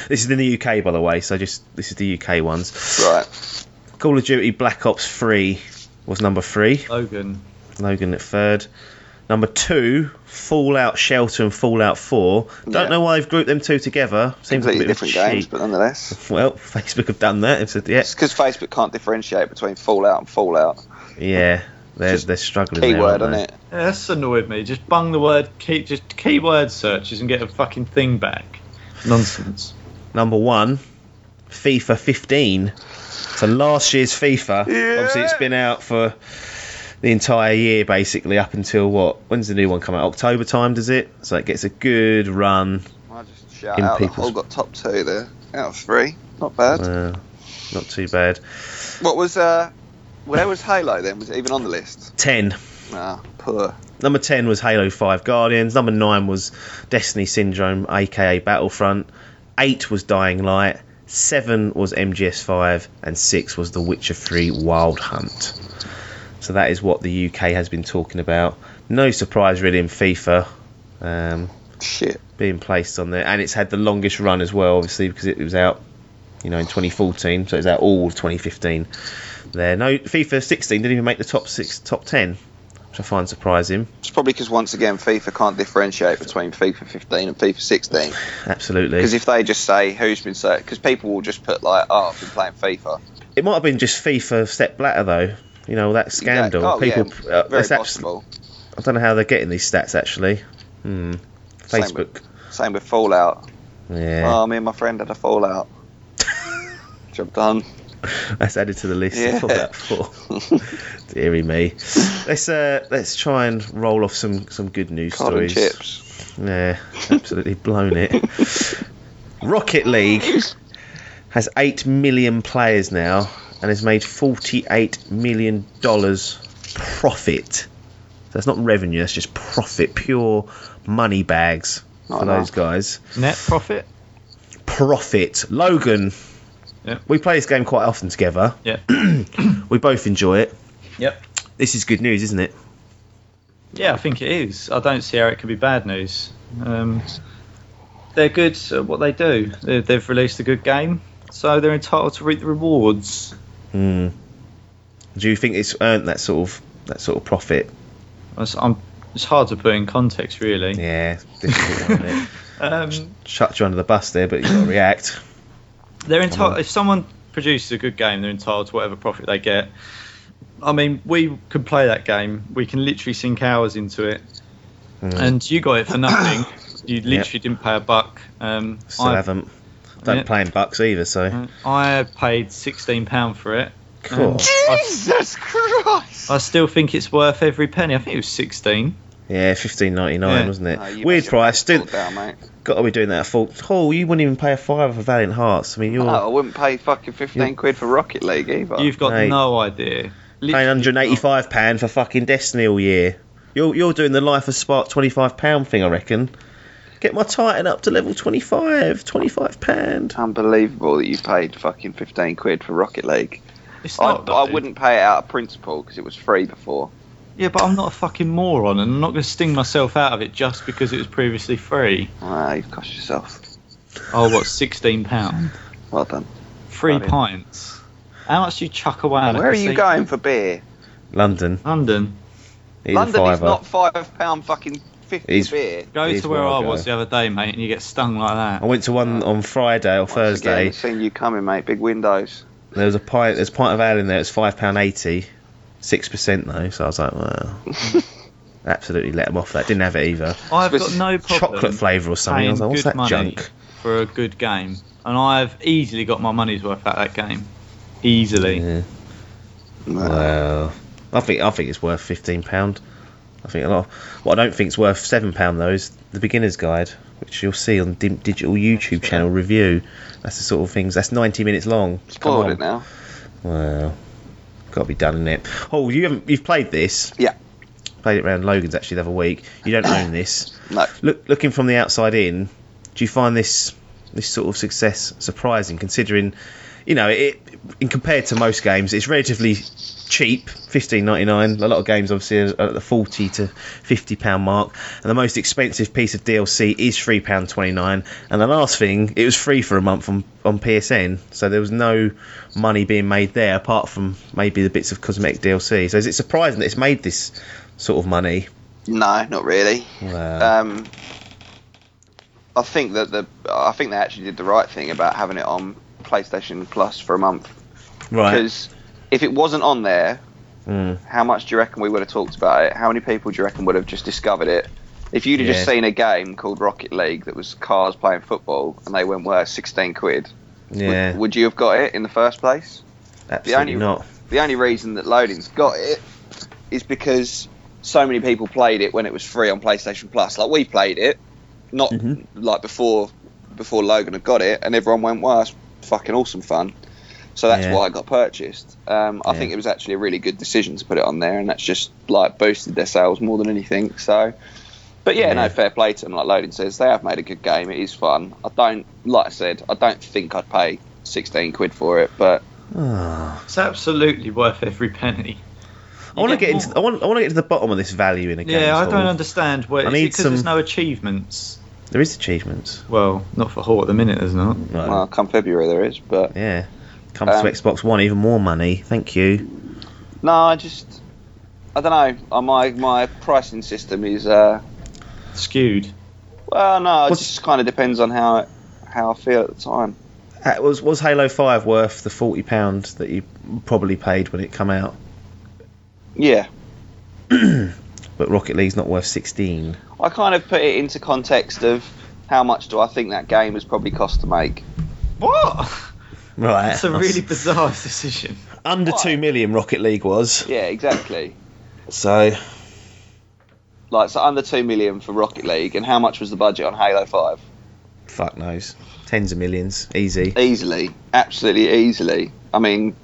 Speaker 2: This is in the UK, by the way, so this is the UK ones.
Speaker 4: Right.
Speaker 2: Call of Duty Black Ops 3 was number 3.
Speaker 3: Logan.
Speaker 2: Logan at 3rd. Number 2, Fallout Shelter and Fallout 4. Don't
Speaker 4: Yeah.
Speaker 2: know why they've grouped them two together. Seems like a
Speaker 4: Completely
Speaker 2: bit
Speaker 4: different
Speaker 2: of a
Speaker 4: games,
Speaker 2: cheat.
Speaker 4: but nonetheless.
Speaker 2: Well, Facebook have done that. They've said, yeah,
Speaker 4: It's because Facebook can't differentiate between Fallout and Fallout.
Speaker 2: yeah, they're
Speaker 4: Just
Speaker 2: struggling there,
Speaker 4: Keyword,
Speaker 2: aren't
Speaker 4: isn't
Speaker 2: they?
Speaker 4: it?
Speaker 3: Yeah, that's annoyed me. Just bung the word, just keyword searches and get a fucking thing back. Nonsense.
Speaker 2: Number 1, FIFA 15. So last year's FIFA.
Speaker 4: Yeah.
Speaker 2: Obviously, it's been out for the entire year, basically, up until what? When's the new one come out? October time, does it? So it gets a good run.
Speaker 4: I just shout
Speaker 2: In
Speaker 4: out the
Speaker 2: people's-
Speaker 4: whole got top 2 there. Out of 3. Not bad.
Speaker 2: Not too bad.
Speaker 4: What was where was Halo then? Was it even on the list?
Speaker 2: 10.
Speaker 4: Nah, poor.
Speaker 2: Number 10 was Halo 5 Guardians. Number 9 was Destiny Syndrome, aka Battlefront. 8 was Dying Light. 7 was MGS5. And 6 was The Witcher 3 Wild Hunt. So that is what the UK has been talking about. No surprise really in FIFA
Speaker 4: Shit.
Speaker 2: being placed on there. And it's had the longest run as well, obviously, because it was out, in 2014. So it was out all of 2015 there. No, FIFA 16 didn't even make the top 10, which I find surprising.
Speaker 4: It's probably because once again FIFA can't differentiate between FIFA 15 and FIFA 16.
Speaker 2: Absolutely.
Speaker 4: Because if they just say who's been searched, because people will just put like, oh, I've been playing FIFA.
Speaker 2: It might have been just FIFA Step Blatter though. That scandal.
Speaker 4: Yeah. Oh,
Speaker 2: People,
Speaker 4: yeah. Very
Speaker 2: that's
Speaker 4: possible.
Speaker 2: I don't know how they're getting these stats actually. Facebook.
Speaker 4: Same with Fallout.
Speaker 2: Yeah,
Speaker 4: Oh, me and my friend had a Fallout. Job done.
Speaker 2: that's added to the list.
Speaker 4: Yeah.
Speaker 2: Of that for. Deary me. Let's try and roll off some good news
Speaker 4: Cod and
Speaker 2: stories.
Speaker 4: chips.
Speaker 2: Yeah, absolutely blown it. Rocket League has 8 million players now and has made $48 million profit. That's not revenue, that's just profit, pure money bags for those guys.
Speaker 3: Net profit?
Speaker 2: Profit. Logan,
Speaker 3: Yeah.
Speaker 2: we play this game quite often together.
Speaker 3: Yeah.
Speaker 2: We both enjoy it.
Speaker 3: Yep.
Speaker 2: This is good news, isn't it?
Speaker 3: Yeah, I think it is. I don't see how it could be bad news. They're good at what they do. They've released a good game, so they're entitled to reap the rewards.
Speaker 2: Do you think it's earned that sort of profit?
Speaker 3: It's hard to put in context, really.
Speaker 2: Yeah, difficult, isn't it?
Speaker 3: Um,
Speaker 2: Shut you under the bus there, but you've got to react.
Speaker 3: They're entitled. If someone produces a good game, they're entitled to whatever profit they get. I mean, we could play that game. We can literally sink hours into it, and you got it for nothing. You literally didn't pay a buck.
Speaker 2: Still haven't. Don't play in bucks either, so.
Speaker 3: I paid £16 for it.
Speaker 2: Cool.
Speaker 4: Jesus Christ!
Speaker 3: I still think it's worth every penny. I think it was 16.
Speaker 2: Yeah, $15.99,
Speaker 3: Yeah.
Speaker 2: wasn't it?
Speaker 4: No, you
Speaker 2: Weird
Speaker 4: must have
Speaker 2: price.
Speaker 4: paid
Speaker 2: Still,
Speaker 4: full down, mate.
Speaker 2: got to be doing that at full. Oh, you wouldn't even pay a $5 for Valiant Hearts. I mean, you're
Speaker 4: No, I wouldn't pay fucking 15 quid for Rocket League either.
Speaker 3: You've got
Speaker 2: Mate.
Speaker 3: no idea.
Speaker 2: paying £185 for fucking Destiny all year. You're doing the Life of Spark £25 thing, I reckon. Get my Titan up to level 25, £25.
Speaker 4: Unbelievable that you paid fucking 15 quid for Rocket League.
Speaker 3: It's not,
Speaker 4: I
Speaker 3: though.
Speaker 4: wouldn't pay it out of principle because it was free before.
Speaker 3: Yeah, but I'm not a fucking moron, and I'm not going to sting myself out of it just because it was previously free.
Speaker 4: Ah, you've cost yourself.
Speaker 3: Oh, what, £16?
Speaker 4: Well done.
Speaker 3: 3
Speaker 4: Bloody-
Speaker 3: pints. How much do you chuck away on a
Speaker 4: Where are you
Speaker 3: casino?
Speaker 4: going for beer?
Speaker 2: London.
Speaker 3: London.
Speaker 2: He's
Speaker 4: London
Speaker 2: a
Speaker 4: is
Speaker 2: fiver.
Speaker 4: not £5 fucking 50
Speaker 2: He's-
Speaker 4: beer.
Speaker 3: Go
Speaker 2: Here's
Speaker 3: to where
Speaker 2: where
Speaker 3: I
Speaker 2: I go.
Speaker 3: was the other day, mate, and you get stung like that.
Speaker 2: I went to one on Friday or
Speaker 4: Once
Speaker 2: Thursday.
Speaker 4: again, seen you coming, mate. Big windows.
Speaker 2: There's a pint of ale in there. It's £5.80, 6% though. So I was like, well, absolutely let them off that. Didn't have it either.
Speaker 3: I've got no problem.
Speaker 2: Chocolate flavour or something. I was like, what's that junk?
Speaker 3: For a good game, and I've easily got my money's worth out of that game. Easily.
Speaker 2: Yeah. Well, I think it's worth £15. I think a lot. What I don't think it's worth £7 though is the beginner's guide, which you'll see on Dimp Digital YouTube channel review. That's the sort of things. That's 90 minutes long.
Speaker 4: Spoiled it now.
Speaker 2: Well, got to be done in it. Oh, you've played this?
Speaker 4: Yeah.
Speaker 2: Played it around Logan's actually the other week. You don't own this.
Speaker 4: No.
Speaker 2: Looking from the outside in, do you find this sort of success surprising, considering, you know, in compared to most games, it's relatively cheap, $15.99. A lot of games obviously are at the £40 to £50 mark, and the most expensive piece of DLC is £3.29. And the last thing, it was free for a month on PSN, so there was no money being made there apart from maybe the bits of cosmetic DLC. So is it surprising that it's made this sort of money?
Speaker 4: No, not really.
Speaker 2: Wow.
Speaker 4: I think that they actually did the right thing about having it on PlayStation Plus for a month.
Speaker 2: Right.
Speaker 4: Because if it wasn't on there, how much do you reckon we would have talked about it? How many people do you reckon would have just discovered it? If you'd have just seen a game called Rocket League that was cars playing football and they went worth 16 quid, would you have got it in the first place?
Speaker 2: Absolutely not.
Speaker 4: The only reason that Loading's got it is because so many people played it when it was free on PlayStation Plus. Like, we played it, not like before Logan had got it, and everyone went, well, that's fucking awesome fun. So that's why it got purchased. I think it was actually a really good decision to put it on there, and that's just like boosted their sales more than anything. So, but no, fair play to them. Like Loading says, they have made a good game. It is fun. I don't think I'd pay 16 quid for it, but
Speaker 3: it's absolutely worth every penny.
Speaker 2: I want to get to the bottom of this value in a game.
Speaker 3: Yeah, I don't understand. Is it because there's no achievements?
Speaker 2: There is achievements.
Speaker 3: Well, not for Hall at the minute, there's not.
Speaker 2: No.
Speaker 4: Well, come February there is, but
Speaker 2: yeah, comes to Xbox One, even more money. Thank you.
Speaker 4: No, I don't know. My pricing system is
Speaker 3: skewed.
Speaker 4: Well, no, it just kind of depends on how I feel at the time.
Speaker 2: Was Halo 5 worth the £40 that you probably paid when it come out?
Speaker 4: Yeah.
Speaker 2: But Rocket League's not worth 16.
Speaker 4: I kind of put it into context of how much do I think that game has probably cost to make.
Speaker 3: What?
Speaker 2: Right.
Speaker 3: That's a really bizarre decision.
Speaker 2: Under 2 million Rocket League was.
Speaker 4: Yeah, exactly.
Speaker 2: So
Speaker 4: under 2 million for Rocket League, and how much was the budget on Halo 5?
Speaker 2: Fuck knows. Tens of millions. Easy.
Speaker 4: Easily. Absolutely easily. I mean,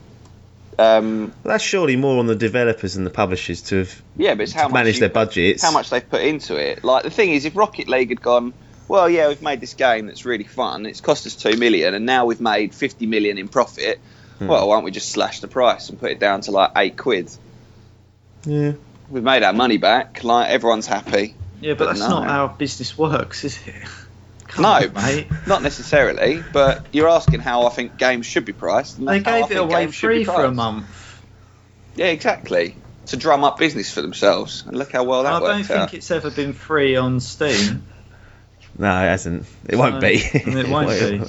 Speaker 2: that's surely more on the developers and the publishers to have
Speaker 4: but it's how
Speaker 2: manage their budgets.
Speaker 4: How much they've put into it. Like, the thing is, if Rocket League had gone, well, yeah, we've made this game that's really fun, it's cost us 2 million, and now we've made 50 million in profit, well, why don't we just slash the price and put it down to like 8 quid?
Speaker 2: Yeah.
Speaker 4: We've made our money back, like, everyone's happy.
Speaker 3: Yeah, but that's not how business works, is it?
Speaker 4: Mate. Not necessarily, but you're asking how I think games should be priced.
Speaker 3: They gave it away free for a month.
Speaker 4: Yeah, exactly. To drum up business for themselves. And look how well that worked out.
Speaker 3: I don't think it's ever been free on Steam.
Speaker 2: No, it hasn't. It won't be.
Speaker 3: It won't be.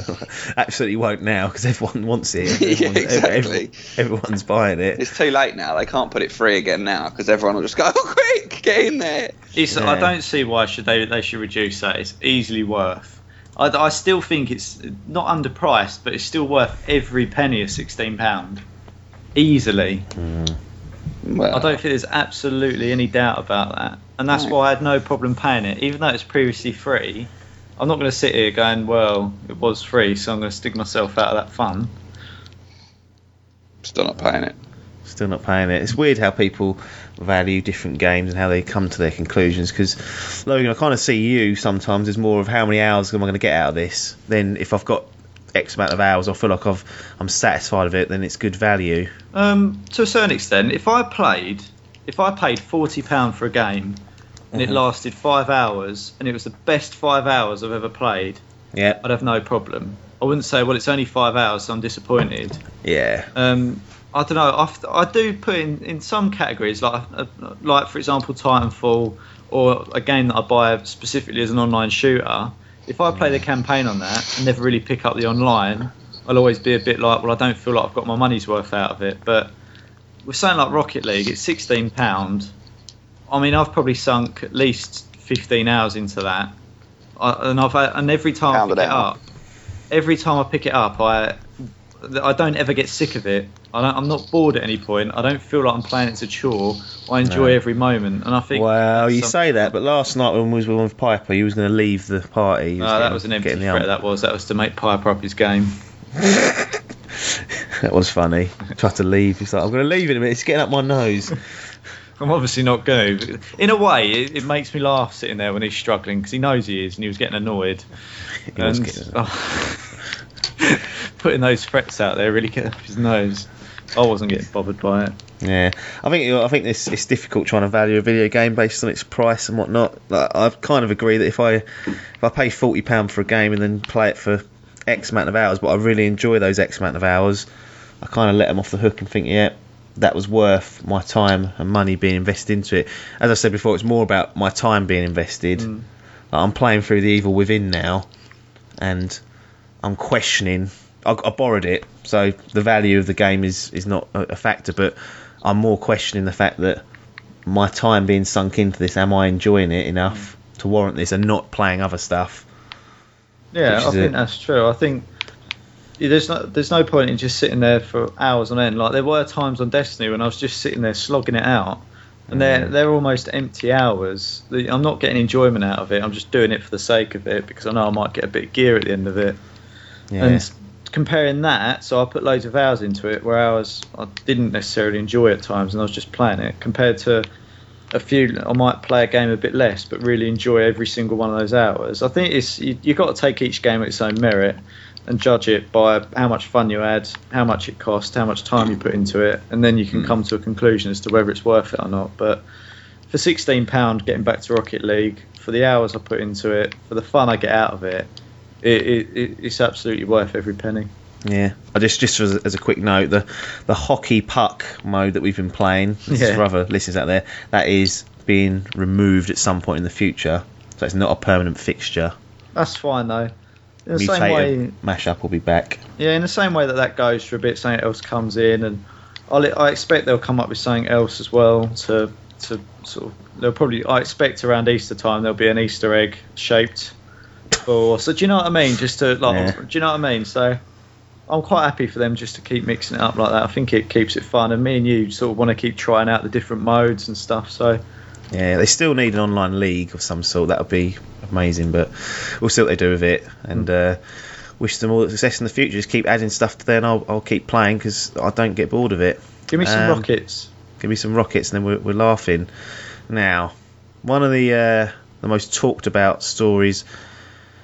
Speaker 2: Absolutely won't now, because everyone wants it.
Speaker 4: Yeah, exactly.
Speaker 2: Everyone's buying it.
Speaker 4: It's too late now. They can't put it free again now, because everyone will just go, oh, quick, get in there.
Speaker 3: I don't see why they should reduce that. It's easily worth. I still think it's not underpriced, but it's still worth every penny of £16. Easily.
Speaker 4: Well,
Speaker 3: I don't think there's absolutely any doubt about that. And that's why I had no problem paying it. Even though it's previously free, I'm not going to sit here going, well, it was free, so I'm going to stick myself out of that fun.
Speaker 4: Still not paying it.
Speaker 2: Still not paying it. It's weird how people value different games and how they come to their conclusions, because Logan, I kind of see you sometimes as more of how many hours am I going to get out of this. Then if I've got X amount of hours, I feel like I'm satisfied with it, then it's good value.
Speaker 3: To a certain extent, if I paid £40 for a game and it lasted 5 hours and it was the best 5 hours I've ever played,
Speaker 2: yeah,
Speaker 3: I'd have no problem. I wouldn't say, well, it's only 5 hours, so I'm disappointed.
Speaker 2: Yeah.
Speaker 3: I don't know. I do put in some categories, like for example Titanfall, or a game that I buy specifically as an online shooter. If I play the campaign on that and never really pick up the online, I'll always be a bit like, well, I don't feel like I've got my money's worth out of it. But with something like Rocket League, it's £16. I mean, I've probably sunk at least 15 hours into that, and every time I pick it up, I don't ever get sick of it. I'm not bored at any point. I don't feel like I'm playing it as a chore. I enjoy every moment, and I think.
Speaker 2: Well, you say that, but last night when we was with Piper, he was going to leave the party.
Speaker 3: That was an empty threat. That was to make Piper up his game.
Speaker 2: That was funny. Tried to leave. He's like, I'm going to leave in a minute. It's getting up my nose.
Speaker 3: I'm obviously not going to. In a way, it makes me laugh sitting there when he's struggling because he knows he is, and he was getting annoyed. Putting those threats out there really get up his nose. I wasn't getting bothered by it.
Speaker 2: Yeah, I think it's difficult trying to value a video game based on its price and whatnot. Like, I kind of agree that if I pay £40 for a game and then play it for X amount of hours, but I really enjoy those X amount of hours, I kind of let them off the hook and think, yeah, that was worth my time and money being invested into it. As I said before, it's more about my time being invested. Like, I'm playing through The Evil Within now, and I'm questioning. I borrowed it, so the value of the game is not a factor, but I'm more questioning the fact that my time being sunk into this, am I enjoying it enough to warrant this and not playing other stuff?
Speaker 3: Yeah, I think that's true. I think there's no point in just sitting there for hours on end. Like, there were times on Destiny when I was just sitting there slogging it out, and they're almost empty hours. I'm not getting enjoyment out of it. I'm just doing it for the sake of it because I know I might get a bit of gear at the end of it. Yeah. And comparing that, so I put loads of hours into it, where hours I didn't necessarily enjoy at times, and I was just playing it. Compared to a few, I might play a game a bit less, but really enjoy every single one of those hours. I think you've got to take each game at its own merit and judge it by how much fun you had, how much it cost, how much time you put into it, and then you can come to a conclusion as to whether it's worth it or not. But for £16, getting back to Rocket League, for the hours I put into it, for the fun I get out of it, it's absolutely worth every penny.
Speaker 2: Yeah, I just as a quick note, the hockey puck mode that we've been playing, this is for other listeners out there, that is being removed at some point in the future, so it's not a permanent fixture.
Speaker 3: That's fine though. In the
Speaker 2: Mutated
Speaker 3: same way,
Speaker 2: mashup will be back.
Speaker 3: Yeah, in the same way that goes for a bit, something else comes in, and I expect they'll come up with something else as well to sort of. They'll probably, I expect around Easter time there'll be an Easter egg shaped. So do you know what I mean? Just to do you know what I mean? So I'm quite happy for them just to keep mixing it up like that. I think it keeps it fun, and me and you sort of want to keep trying out the different modes and stuff. So
Speaker 2: yeah, they still need an online league of some sort. That would be amazing, but we'll see what they do with it, and wish them all the success in the future. Just keep adding stuff to there, and I'll keep playing because I don't get bored of it.
Speaker 3: Give me some rockets.
Speaker 2: Give me some rockets, and then we're laughing. Now, one of the most talked about stories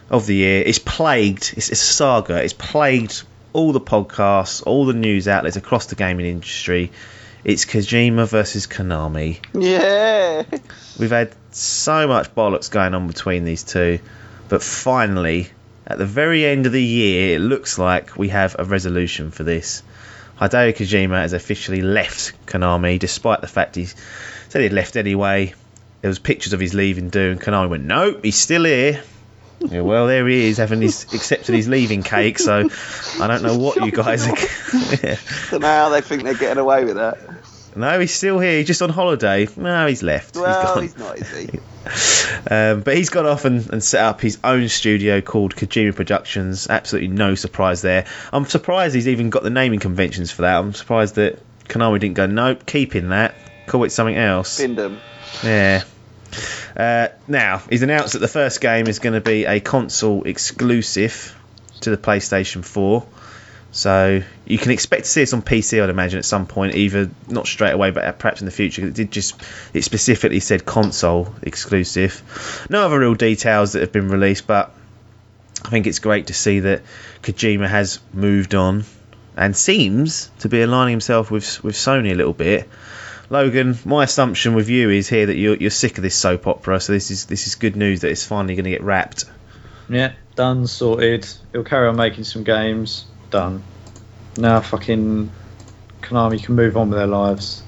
Speaker 2: of the year is plagued. It's a saga. It's plagued all the podcasts, all the news outlets across the gaming industry. It's Kojima versus Konami.
Speaker 4: Yeah.
Speaker 2: We've had so much bollocks going on between these two, but finally, at the very end of the year, it looks like we have a resolution for this. Hideo Kojima has officially left Konami, despite the fact he said he'd left anyway. There was pictures of his leaving do, and Konami went, "Nope, he's still here." Yeah, well, there he is, having accepted his leaving cake. So I don't know what you guys are. Yeah.
Speaker 4: So now they think they're getting away with that.
Speaker 2: No, he's still here. He's just on holiday. No, he's left.
Speaker 4: Well, he's not, is he?
Speaker 2: But he's gone off and set up his own studio called Kojima Productions. Absolutely no surprise there. I'm surprised he's even got the naming conventions for that. I'm surprised that Konami didn't go, nope, keeping that. Call it something else.
Speaker 4: Bindem.
Speaker 2: Yeah. Now, he's announced that the first game is going to be a console exclusive to the PlayStation 4. So you can expect to see this on PC, I'd imagine, at some point, either not straight away, but perhaps in the future. It specifically said console exclusive. No other real details that have been released, but I think it's great to see that Kojima has moved on and seems to be aligning himself with Sony a little bit. Logan, my assumption with you is here that you're sick of this soap opera, so this is good news that it's finally going to get wrapped.
Speaker 3: Yeah, done, sorted. He'll carry on making some games. Done. Now fucking Konami can move on with their lives.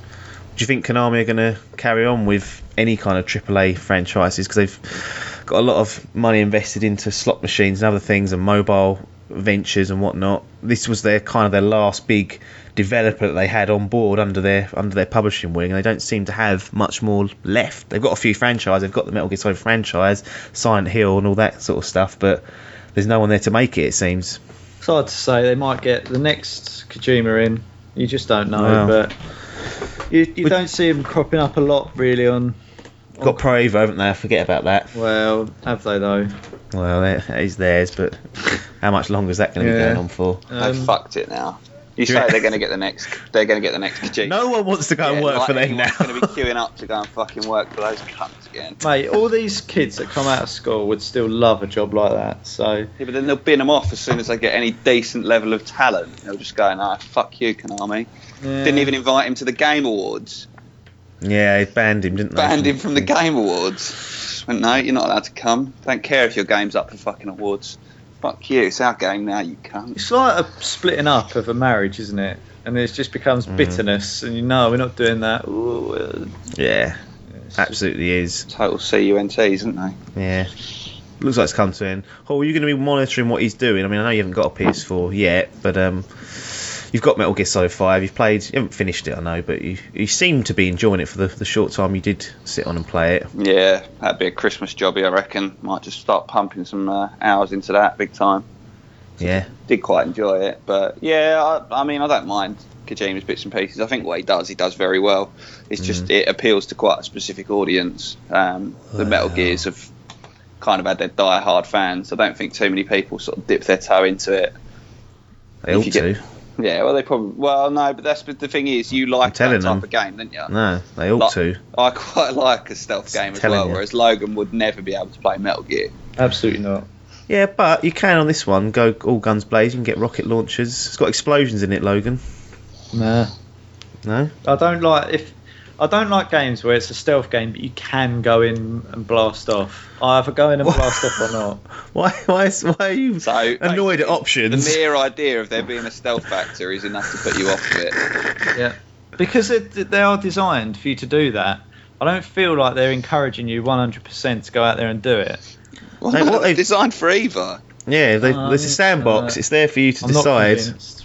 Speaker 2: Do you think Konami are going to carry on with any kind of AAA franchises? Because they've got a lot of money invested into slot machines and other things and mobile ventures and whatnot. This was their last big developer that they had on board under their publishing wing, and they don't seem to have much more left. They've got a few franchises. They've got the Metal Gear Solid franchise, Silent Hill, and all that sort of stuff, but there's no one there to make it seems.
Speaker 3: It's hard to say. They might get the next Kojima in. You just don't know, but you don't see him cropping up a lot really on.
Speaker 2: Got Pro Evo, haven't they? I forget about that.
Speaker 3: Well, have they though?
Speaker 2: Well, that is theirs, but how much longer is that going to be going on for?
Speaker 4: They fucked it now. You say they're going to get the next. They're going to get the next Kojima.
Speaker 2: No one wants to go and work for them now.
Speaker 4: Going to be queuing up to go and fucking work for those cunts again.
Speaker 3: Mate, all these kids that come out of school would still love a job like that. So
Speaker 4: yeah, but then they'll bin them off as soon as they get any decent level of talent. They'll just go, "Nah, fuck you, Konami."
Speaker 3: yeah.
Speaker 4: Didn't even invite him to the Game Awards.
Speaker 2: Yeah, they banned him, didn't they?
Speaker 4: Banned him from the Game Awards. Just went, no, you're not allowed to come. Don't care if your game's up for fucking awards. Fuck you, it's our game now, you cunt.
Speaker 3: It's like a splitting up of a marriage, isn't it? And it just becomes bitterness, and we're not doing that. Ooh,
Speaker 2: Yeah, absolutely is.
Speaker 4: Total CUNTs, isn't they?
Speaker 2: Yeah. Looks like it's come to an end. Hall, are you going to be monitoring what he's doing? I mean, I know you haven't got a PS4 yet, but you've got Metal Gear Solid 5. You haven't finished it, I know, but you seem to be enjoying it for the short time you did sit on and play it.
Speaker 4: Yeah, that'd be a Christmas jobby, I reckon. Might just start pumping some hours into that big time.
Speaker 2: Yeah.
Speaker 4: Did quite enjoy it, but yeah, I mean, I don't mind Kojima's bits and pieces. I think what he does very well. It's just it appeals to quite a specific audience. The Metal Gears have kind of had their die-hard fans. I don't think too many people sort of dip their toe into it.
Speaker 2: They ought to.
Speaker 4: Yeah, well, they probably... Well, no, but the thing is, you like that type of game, don't you?
Speaker 2: No, they ought to.
Speaker 4: I quite like a stealth game as well, whereas Logan would never be able to play Metal Gear.
Speaker 3: Absolutely not.
Speaker 2: Yeah, but you can on this one go all guns blazing, get rocket launchers. It's got explosions in it, Logan.
Speaker 3: Nah.
Speaker 2: No?
Speaker 3: I don't like games where it's a stealth game, but you can go in and blast off. I either go in and blast off or not.
Speaker 2: Why are you annoyed at options?
Speaker 4: The mere idea of there being a stealth factor is enough to put you off of it.
Speaker 3: Yeah, because they are designed for you to do that. I don't feel like they're encouraging you 100% to go out there and do it.
Speaker 4: Well, they're designed for either.
Speaker 2: Yeah, there's a sandbox. It's there for you to decide.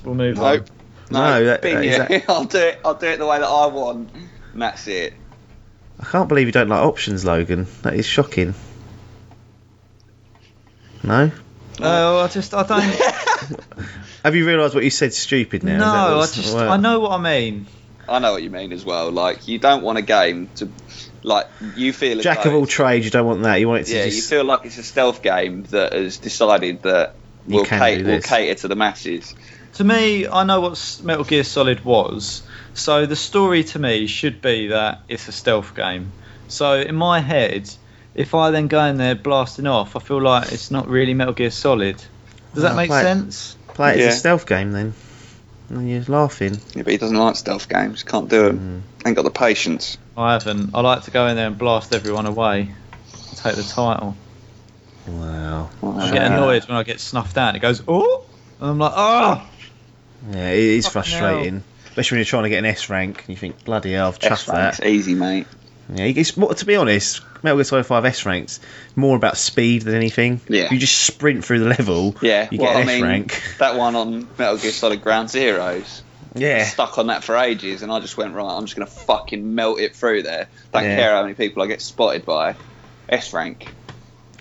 Speaker 3: We'll move on.
Speaker 2: Exactly.
Speaker 4: I'll do it the way that I want. And that's it.
Speaker 2: I can't believe you don't like options, Logan. That is shocking. No?
Speaker 3: I don't.
Speaker 2: Have you realised what you said's stupid now?
Speaker 3: No, I know what I mean.
Speaker 4: I know what you mean as well. Like, you don't want a game to, like, you feel as
Speaker 2: Jack of all trades. You don't want that. You want it to
Speaker 4: you feel like it's a stealth game that has decided that will cater to the masses.
Speaker 3: To me, I know what Metal Gear Solid was. So the story to me should be that it's a stealth game. So in my head, if I then go in there blasting off, I feel like it's not really Metal Gear Solid. Does that make sense?
Speaker 2: Play it as a stealth game then. And you're laughing.
Speaker 4: Yeah, but he doesn't like stealth games. Can't do them. Ain't got the patience.
Speaker 3: I haven't. I like to go in there and blast everyone away. Take the title.
Speaker 2: Wow.
Speaker 3: I get annoyed when I get snuffed out. It goes, oh! And I'm like, oh!
Speaker 2: Yeah, it is frustrating. Especially when you're trying to get an S rank and you think, bloody hell, I've chuffed that.
Speaker 4: It's easy, mate.
Speaker 2: Yeah, it's more, to be honest, Metal Gear Solid 5 S ranks more about speed than anything.
Speaker 4: Yeah.
Speaker 2: You just sprint through the level.
Speaker 4: Yeah.
Speaker 2: You get an S rank.
Speaker 4: That one on Metal Gear Solid Ground Zeroes.
Speaker 2: Yeah.
Speaker 4: Stuck on that for ages, and I just went, right, I'm just going to fucking melt it through there. Don't care how many people I get spotted by. S rank.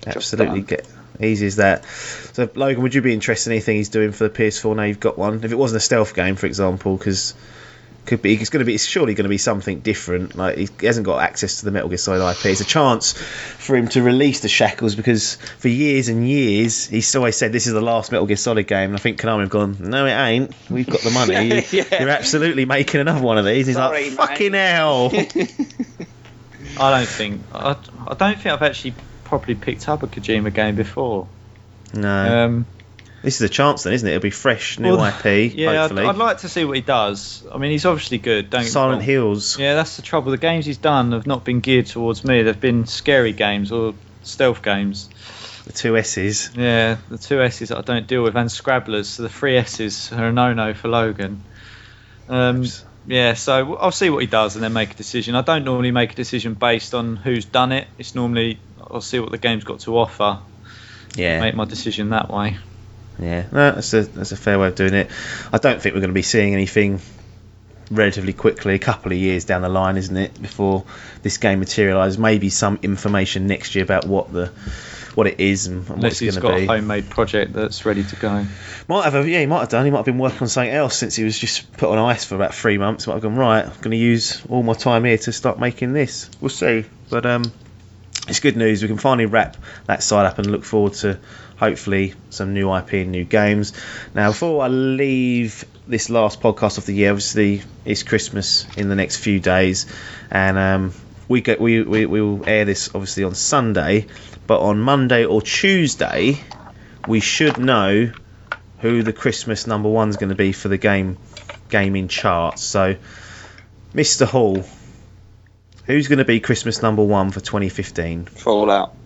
Speaker 2: Absolutely. Easy as that. So, Logan, would you be interested in anything he's doing for the PS4 now you've got one? If it wasn't a stealth game, for example, because it's surely going to be something different. Like, he hasn't got access to the Metal Gear Solid IP. It's a chance for him to release the shackles, because for years and years he's always said this is the last Metal Gear Solid game, and I think Konami have gone, no, it ain't. We've got the money. You're absolutely making another one of these. He's like, fucking hell.
Speaker 3: I don't think I've actually properly picked up a Kojima game before.
Speaker 2: No. This is a chance then, isn't it? It'll be fresh, new IP, hopefully.
Speaker 3: I'd like to see what he does. I mean, he's obviously good.
Speaker 2: Silent Hills.
Speaker 3: Yeah, that's the trouble. The games he's done have not been geared towards me. They've been scary games or stealth games.
Speaker 2: The 2 S's.
Speaker 3: Yeah, the 2 S's that I don't deal with, and Scrabblers. So the 3 S's are a no-no for Logan. Yeah, so I'll see what he does and then make a decision. I don't normally make a decision based on who's done it. It's normally I'll see what the game's got to offer.
Speaker 2: Yeah.
Speaker 3: Make my decision that way.
Speaker 2: Yeah, no, that's a fair way of doing it. I don't think we're going to be seeing anything relatively quickly. A couple of years down the line, isn't it, before this game materialises? Maybe some information next year about what it is and what it's going to be.
Speaker 3: Unless he's got a homemade project that's ready to go.
Speaker 2: He might have done. He might have been working on something else since he was just put on ice for about 3 months. He might have gone, right, I'm going to use all my time here to start making this. We'll see. But it's good news. We can finally wrap that side up and look forward to hopefully some new IP and new games. Now, before I leave this last podcast of the year, obviously it's Christmas in the next few days, and we will air this obviously on Sunday, but on Monday or Tuesday we should know who the Christmas number one's going to be for the gaming charts. So, Mr. Hall, who's going to be Christmas number one for 2015?
Speaker 4: Fallout.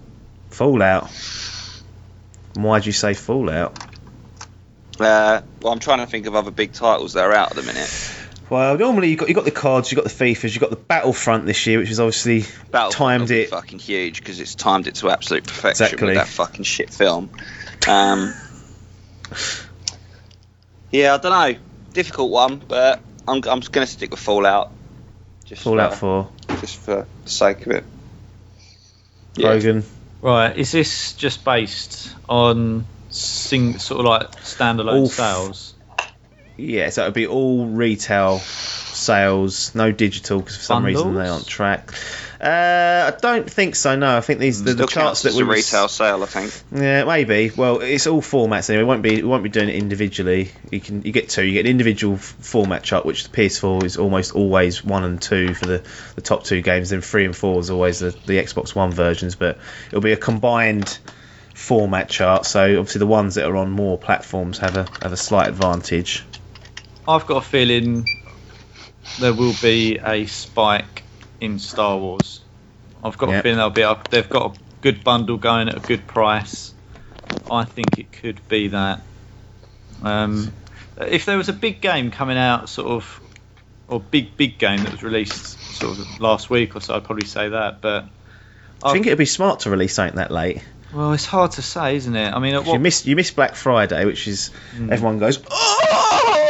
Speaker 2: Why'd you say Fallout?
Speaker 4: Well, I'm trying to think of other big titles that are out at the minute.
Speaker 2: Well, normally you got the CODs, you got the FIFAs, you got the Battlefront this year, which is obviously timed it
Speaker 4: fucking huge because it's timed it to absolute perfection
Speaker 2: exactly.
Speaker 4: with that fucking shit film. Yeah, I don't know, difficult one, but I'm going to stick with Fallout.
Speaker 2: Fallout 4,
Speaker 4: just for the sake of it.
Speaker 2: Logan.
Speaker 3: Right, is this just based on sort of like standalone sales?
Speaker 2: Yeah, so it would be all retail sales, no digital, because for some reason they aren't tracked. I don't think so. No, I think the charts that
Speaker 4: we retail sale. I think.
Speaker 2: Yeah, maybe. Well, it's all formats anyway. We won't be doing it individually. You get an individual format chart, which the PS4 is almost always 1 and 2 for the top 2 games. Then 3 and 4 is always the Xbox One versions, but it'll be a combined format chart. So obviously the ones that are on more platforms have a slight advantage.
Speaker 3: I've got a feeling there will be a spike in Star Wars. I've got a feeling they've got a good bundle going at a good price. I think it could be that. If there was a big game coming out, sort of, or big game that was released sort of last week or so, I'd probably say that. But
Speaker 2: I think it'd be smart to release something that late.
Speaker 3: Well, it's hard to say, isn't it? I mean,
Speaker 2: you miss Black Friday, which is everyone goes, oh!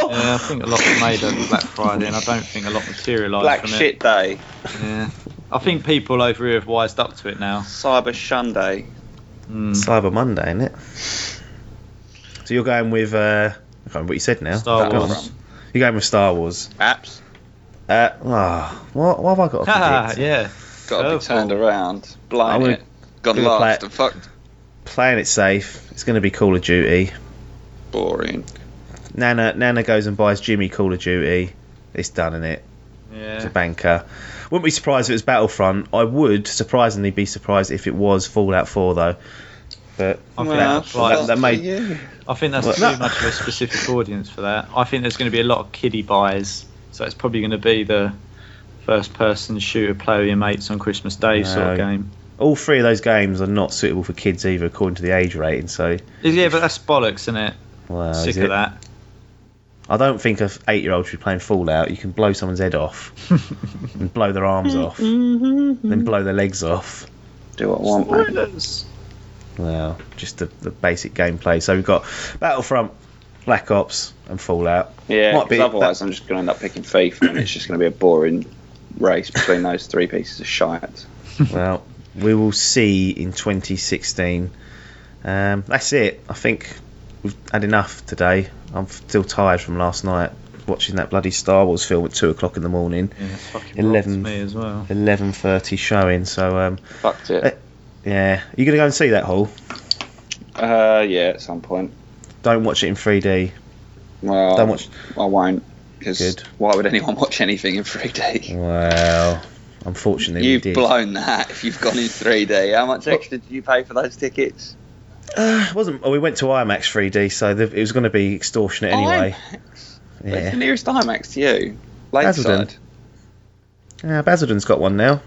Speaker 3: Yeah, I think a lot was made of Black Friday, and I don't think a lot materialised
Speaker 4: Black
Speaker 3: from
Speaker 4: shit
Speaker 3: it.
Speaker 4: day.
Speaker 3: Yeah, I think people over here have wised up to it now.
Speaker 4: Cyber Shunday.
Speaker 2: Cyber Monday, isn't it? So you're going with I can't remember what you said now.
Speaker 3: Star Wars.
Speaker 2: You're going with Star Wars.
Speaker 4: Apps.
Speaker 2: What have I got to predict?
Speaker 3: Yeah.
Speaker 4: Got to be turned around. Blind it. Gone lost and fucked.
Speaker 2: Playing it safe. It's going to be Call of Duty.
Speaker 4: Boring.
Speaker 2: Nana goes and buys Jimmy Call of Duty. It's done, innit?
Speaker 3: Yeah.
Speaker 2: It's a banker. Wouldn't be surprised if it was Battlefront. I would surprisingly be surprised if it was Fallout 4 though. But
Speaker 3: I think that's too much of a specific audience for that. I think there's going to be a lot of kiddie buys, so it's probably going to be the first-person shooter, play with your mates on Christmas Day sort of game.
Speaker 2: All 3 of those games are not suitable for kids either, according to the age rating. So
Speaker 3: yeah, but that's bollocks, isn't it?
Speaker 2: Well,
Speaker 3: sick of that.
Speaker 2: I don't think an 8-year-old should be playing Fallout. You can blow someone's head off, and blow their arms off, then blow their legs off.
Speaker 4: Do what I want, mate.
Speaker 2: Well, just the basic gameplay. So we've got Battlefront, Black Ops, and Fallout.
Speaker 4: Yeah, otherwise I'm just going to end up picking FIFA, and it's just going to be a boring race between those 3 pieces of shite.
Speaker 2: Well, we will see in 2016. That's it. I think we've had enough today. I'm still tired from last night watching that bloody Star Wars film at 2 o'clock in the morning.
Speaker 3: Yeah, it's fucking 11 me as well.
Speaker 2: 11:30 showing. So
Speaker 4: fucked it.
Speaker 2: Yeah, are you gonna go and see that, Hall?
Speaker 4: Yeah, at some point.
Speaker 2: Don't watch it in 3D.
Speaker 4: Well,
Speaker 2: don't watch.
Speaker 4: I won't. Because why would anyone watch anything in 3D?
Speaker 2: Well, unfortunately,
Speaker 4: you've blown that. If you've gone in 3D, how much extra did you pay for those tickets?
Speaker 2: It wasn't. Well, we went to IMAX 3D, so it was going to be extortionate anyway.
Speaker 4: IMAX?
Speaker 2: Yeah.
Speaker 4: Where's the nearest IMAX to you? Lakeside.
Speaker 2: Basildon's got one now.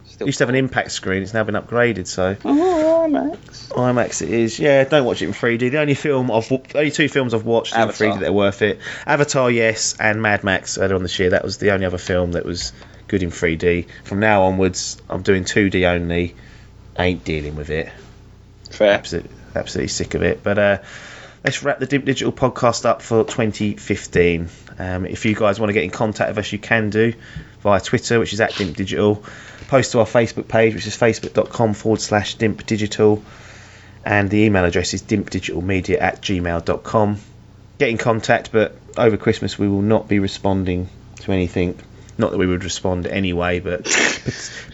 Speaker 4: Still
Speaker 2: used to have an impact screen. It's now been upgraded. So
Speaker 4: IMAX.
Speaker 2: IMAX it is. Yeah, don't watch it in 3D. The only 2 films I've watched
Speaker 4: Avatar.
Speaker 2: in 3D that are worth it. Avatar, yes, and Mad Max earlier on this year. That was the only other film that was good in 3D. From now onwards, I'm doing 2D only. Ain't dealing with it.
Speaker 4: Fair.
Speaker 2: Absolutely sick of it. But let's wrap the Dimp Digital podcast up for 2015. If you guys want to get in contact with us, you can do via Twitter, which is @Dimp Digital. Post to our Facebook page, which is facebook.com/Dimp Digital. And the email address is dimpdigitalmedia@gmail.com. Get in contact, but over Christmas we will not be responding to anything. Not that we would respond anyway, but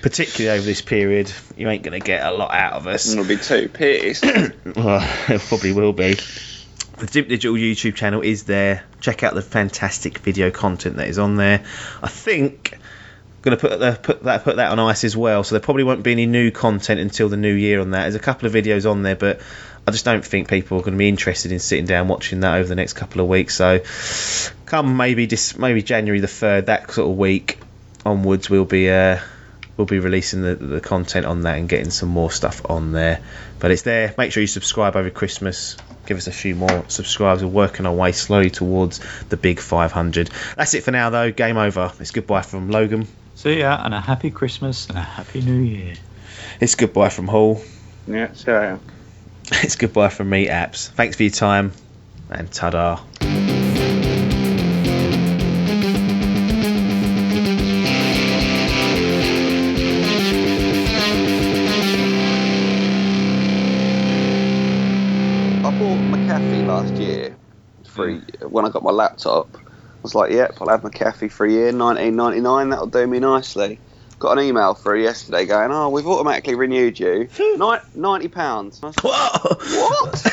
Speaker 2: particularly over this period, you ain't going to get a lot out of us.
Speaker 4: It'll be too pissed.
Speaker 2: Well, it probably will be. The Dimp Digital YouTube channel is there. Check out the fantastic video content that is on there. I think I'm going to put that on ice as well, so there probably won't be any new content until the new year on that. There's a couple of videos on there, but I just don't think people are going to be interested in sitting down watching that over the next couple of weeks. So come maybe January the 3rd, that sort of week onwards, we'll be releasing the content on that and getting some more stuff on there. But it's there. Make sure you subscribe over Christmas. Give us a few more subscribers. We're working our way slowly towards the big 500. That's it for now, though. Game over. It's goodbye from Logan.
Speaker 3: See ya, and a happy Christmas and a happy New Year.
Speaker 2: It's goodbye from Hall.
Speaker 4: Yeah, see ya.
Speaker 2: It's goodbye from me, Apps. Thanks for your time, and ta-da.
Speaker 4: Last year, when I got my laptop, I was like, "Yep, I'll have McAfee for a year, $19.99. That'll do me nicely." Got an email through yesterday going, "Oh, we've automatically renewed you, £90." What?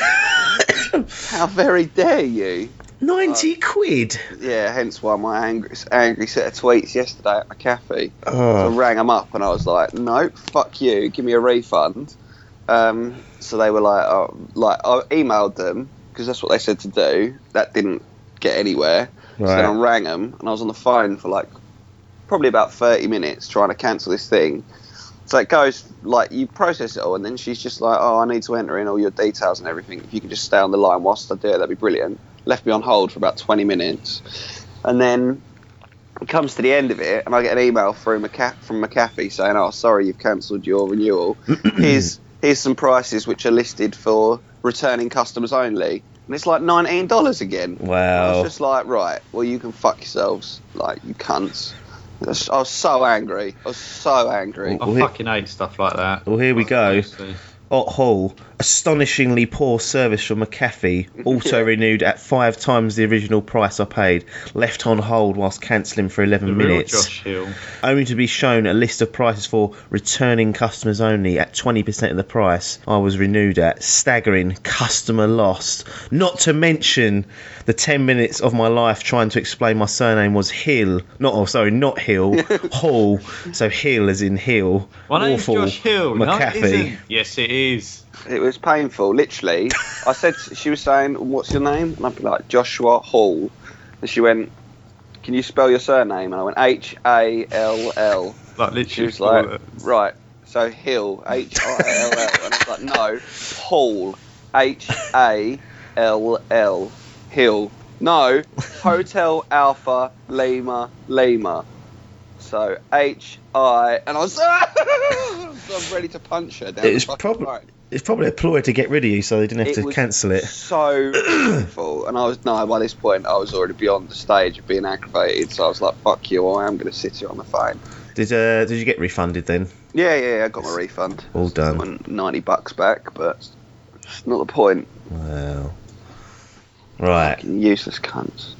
Speaker 4: How very dare you?
Speaker 2: 90 quid.
Speaker 4: Yeah, hence why my angry set of tweets yesterday at McAfee. So I rang them up and I was like, "Nope, fuck you, give me a refund." So they were like, I emailed them, because that's what they said to do. That didn't get anywhere.
Speaker 2: Right.
Speaker 4: So then I rang them, and I was on the phone for probably about 30 minutes trying to cancel this thing. So it goes, you process it all, and then she's just like, "Oh, I need to enter in all your details and everything. If you could just stay on the line whilst I do it, that'd be brilliant." Left me on hold for about 20 minutes. And then it comes to the end of it, and I get an email from McAfee saying, "Oh, sorry, you've cancelled your renewal. Here's some prices which are listed for returning customers only." And it's like $19 again.
Speaker 2: Wow.
Speaker 4: I was just like, right, well, you can fuck yourselves, you cunts. I was so angry.
Speaker 3: I fucking hate stuff like that.
Speaker 2: Well, here we go.
Speaker 3: Honestly.
Speaker 2: At Hull, astonishingly poor service from McAfee, also renewed at 5 times the original price I paid, left on hold whilst cancelling for 11 minutes.
Speaker 3: Josh Hill.
Speaker 2: Only to be shown a list of prices for returning customers only at 20% of the price I was renewed at. Staggering, customer lost. Not to mention the 10 minutes of my life trying to explain my surname was Hill. Not Hill, Hall. So Hill as in Hill.
Speaker 3: My name's
Speaker 2: Awful.
Speaker 3: Josh Hill.
Speaker 2: McAfee.
Speaker 3: No, it isn't. Yes, it is.
Speaker 4: It was painful, literally. I said, she was saying, "What's your name?" And I'd be like, "Joshua Hall." And she went, "Can you spell your surname?" And I went, Hall.
Speaker 3: Literally.
Speaker 4: She was like, "Right, so Hill, Hill." And I was like, "No, Hall, Hall, Hill. No, Hotel Alpha Lima. So HI," and I was ready to punch her down.
Speaker 2: It's probably a ploy to get rid of you, so they didn't have to cancel it.
Speaker 4: So painful, and by this point I was already beyond the stage of being aggravated. So I was like, "Fuck you! I am going to sit here on the phone."
Speaker 2: Did you get refunded then?
Speaker 4: Yeah, I got my refund.
Speaker 2: All done.
Speaker 4: I got my $90 back, but it's not the point.
Speaker 2: Wow. Right.
Speaker 4: Fucking useless cunts.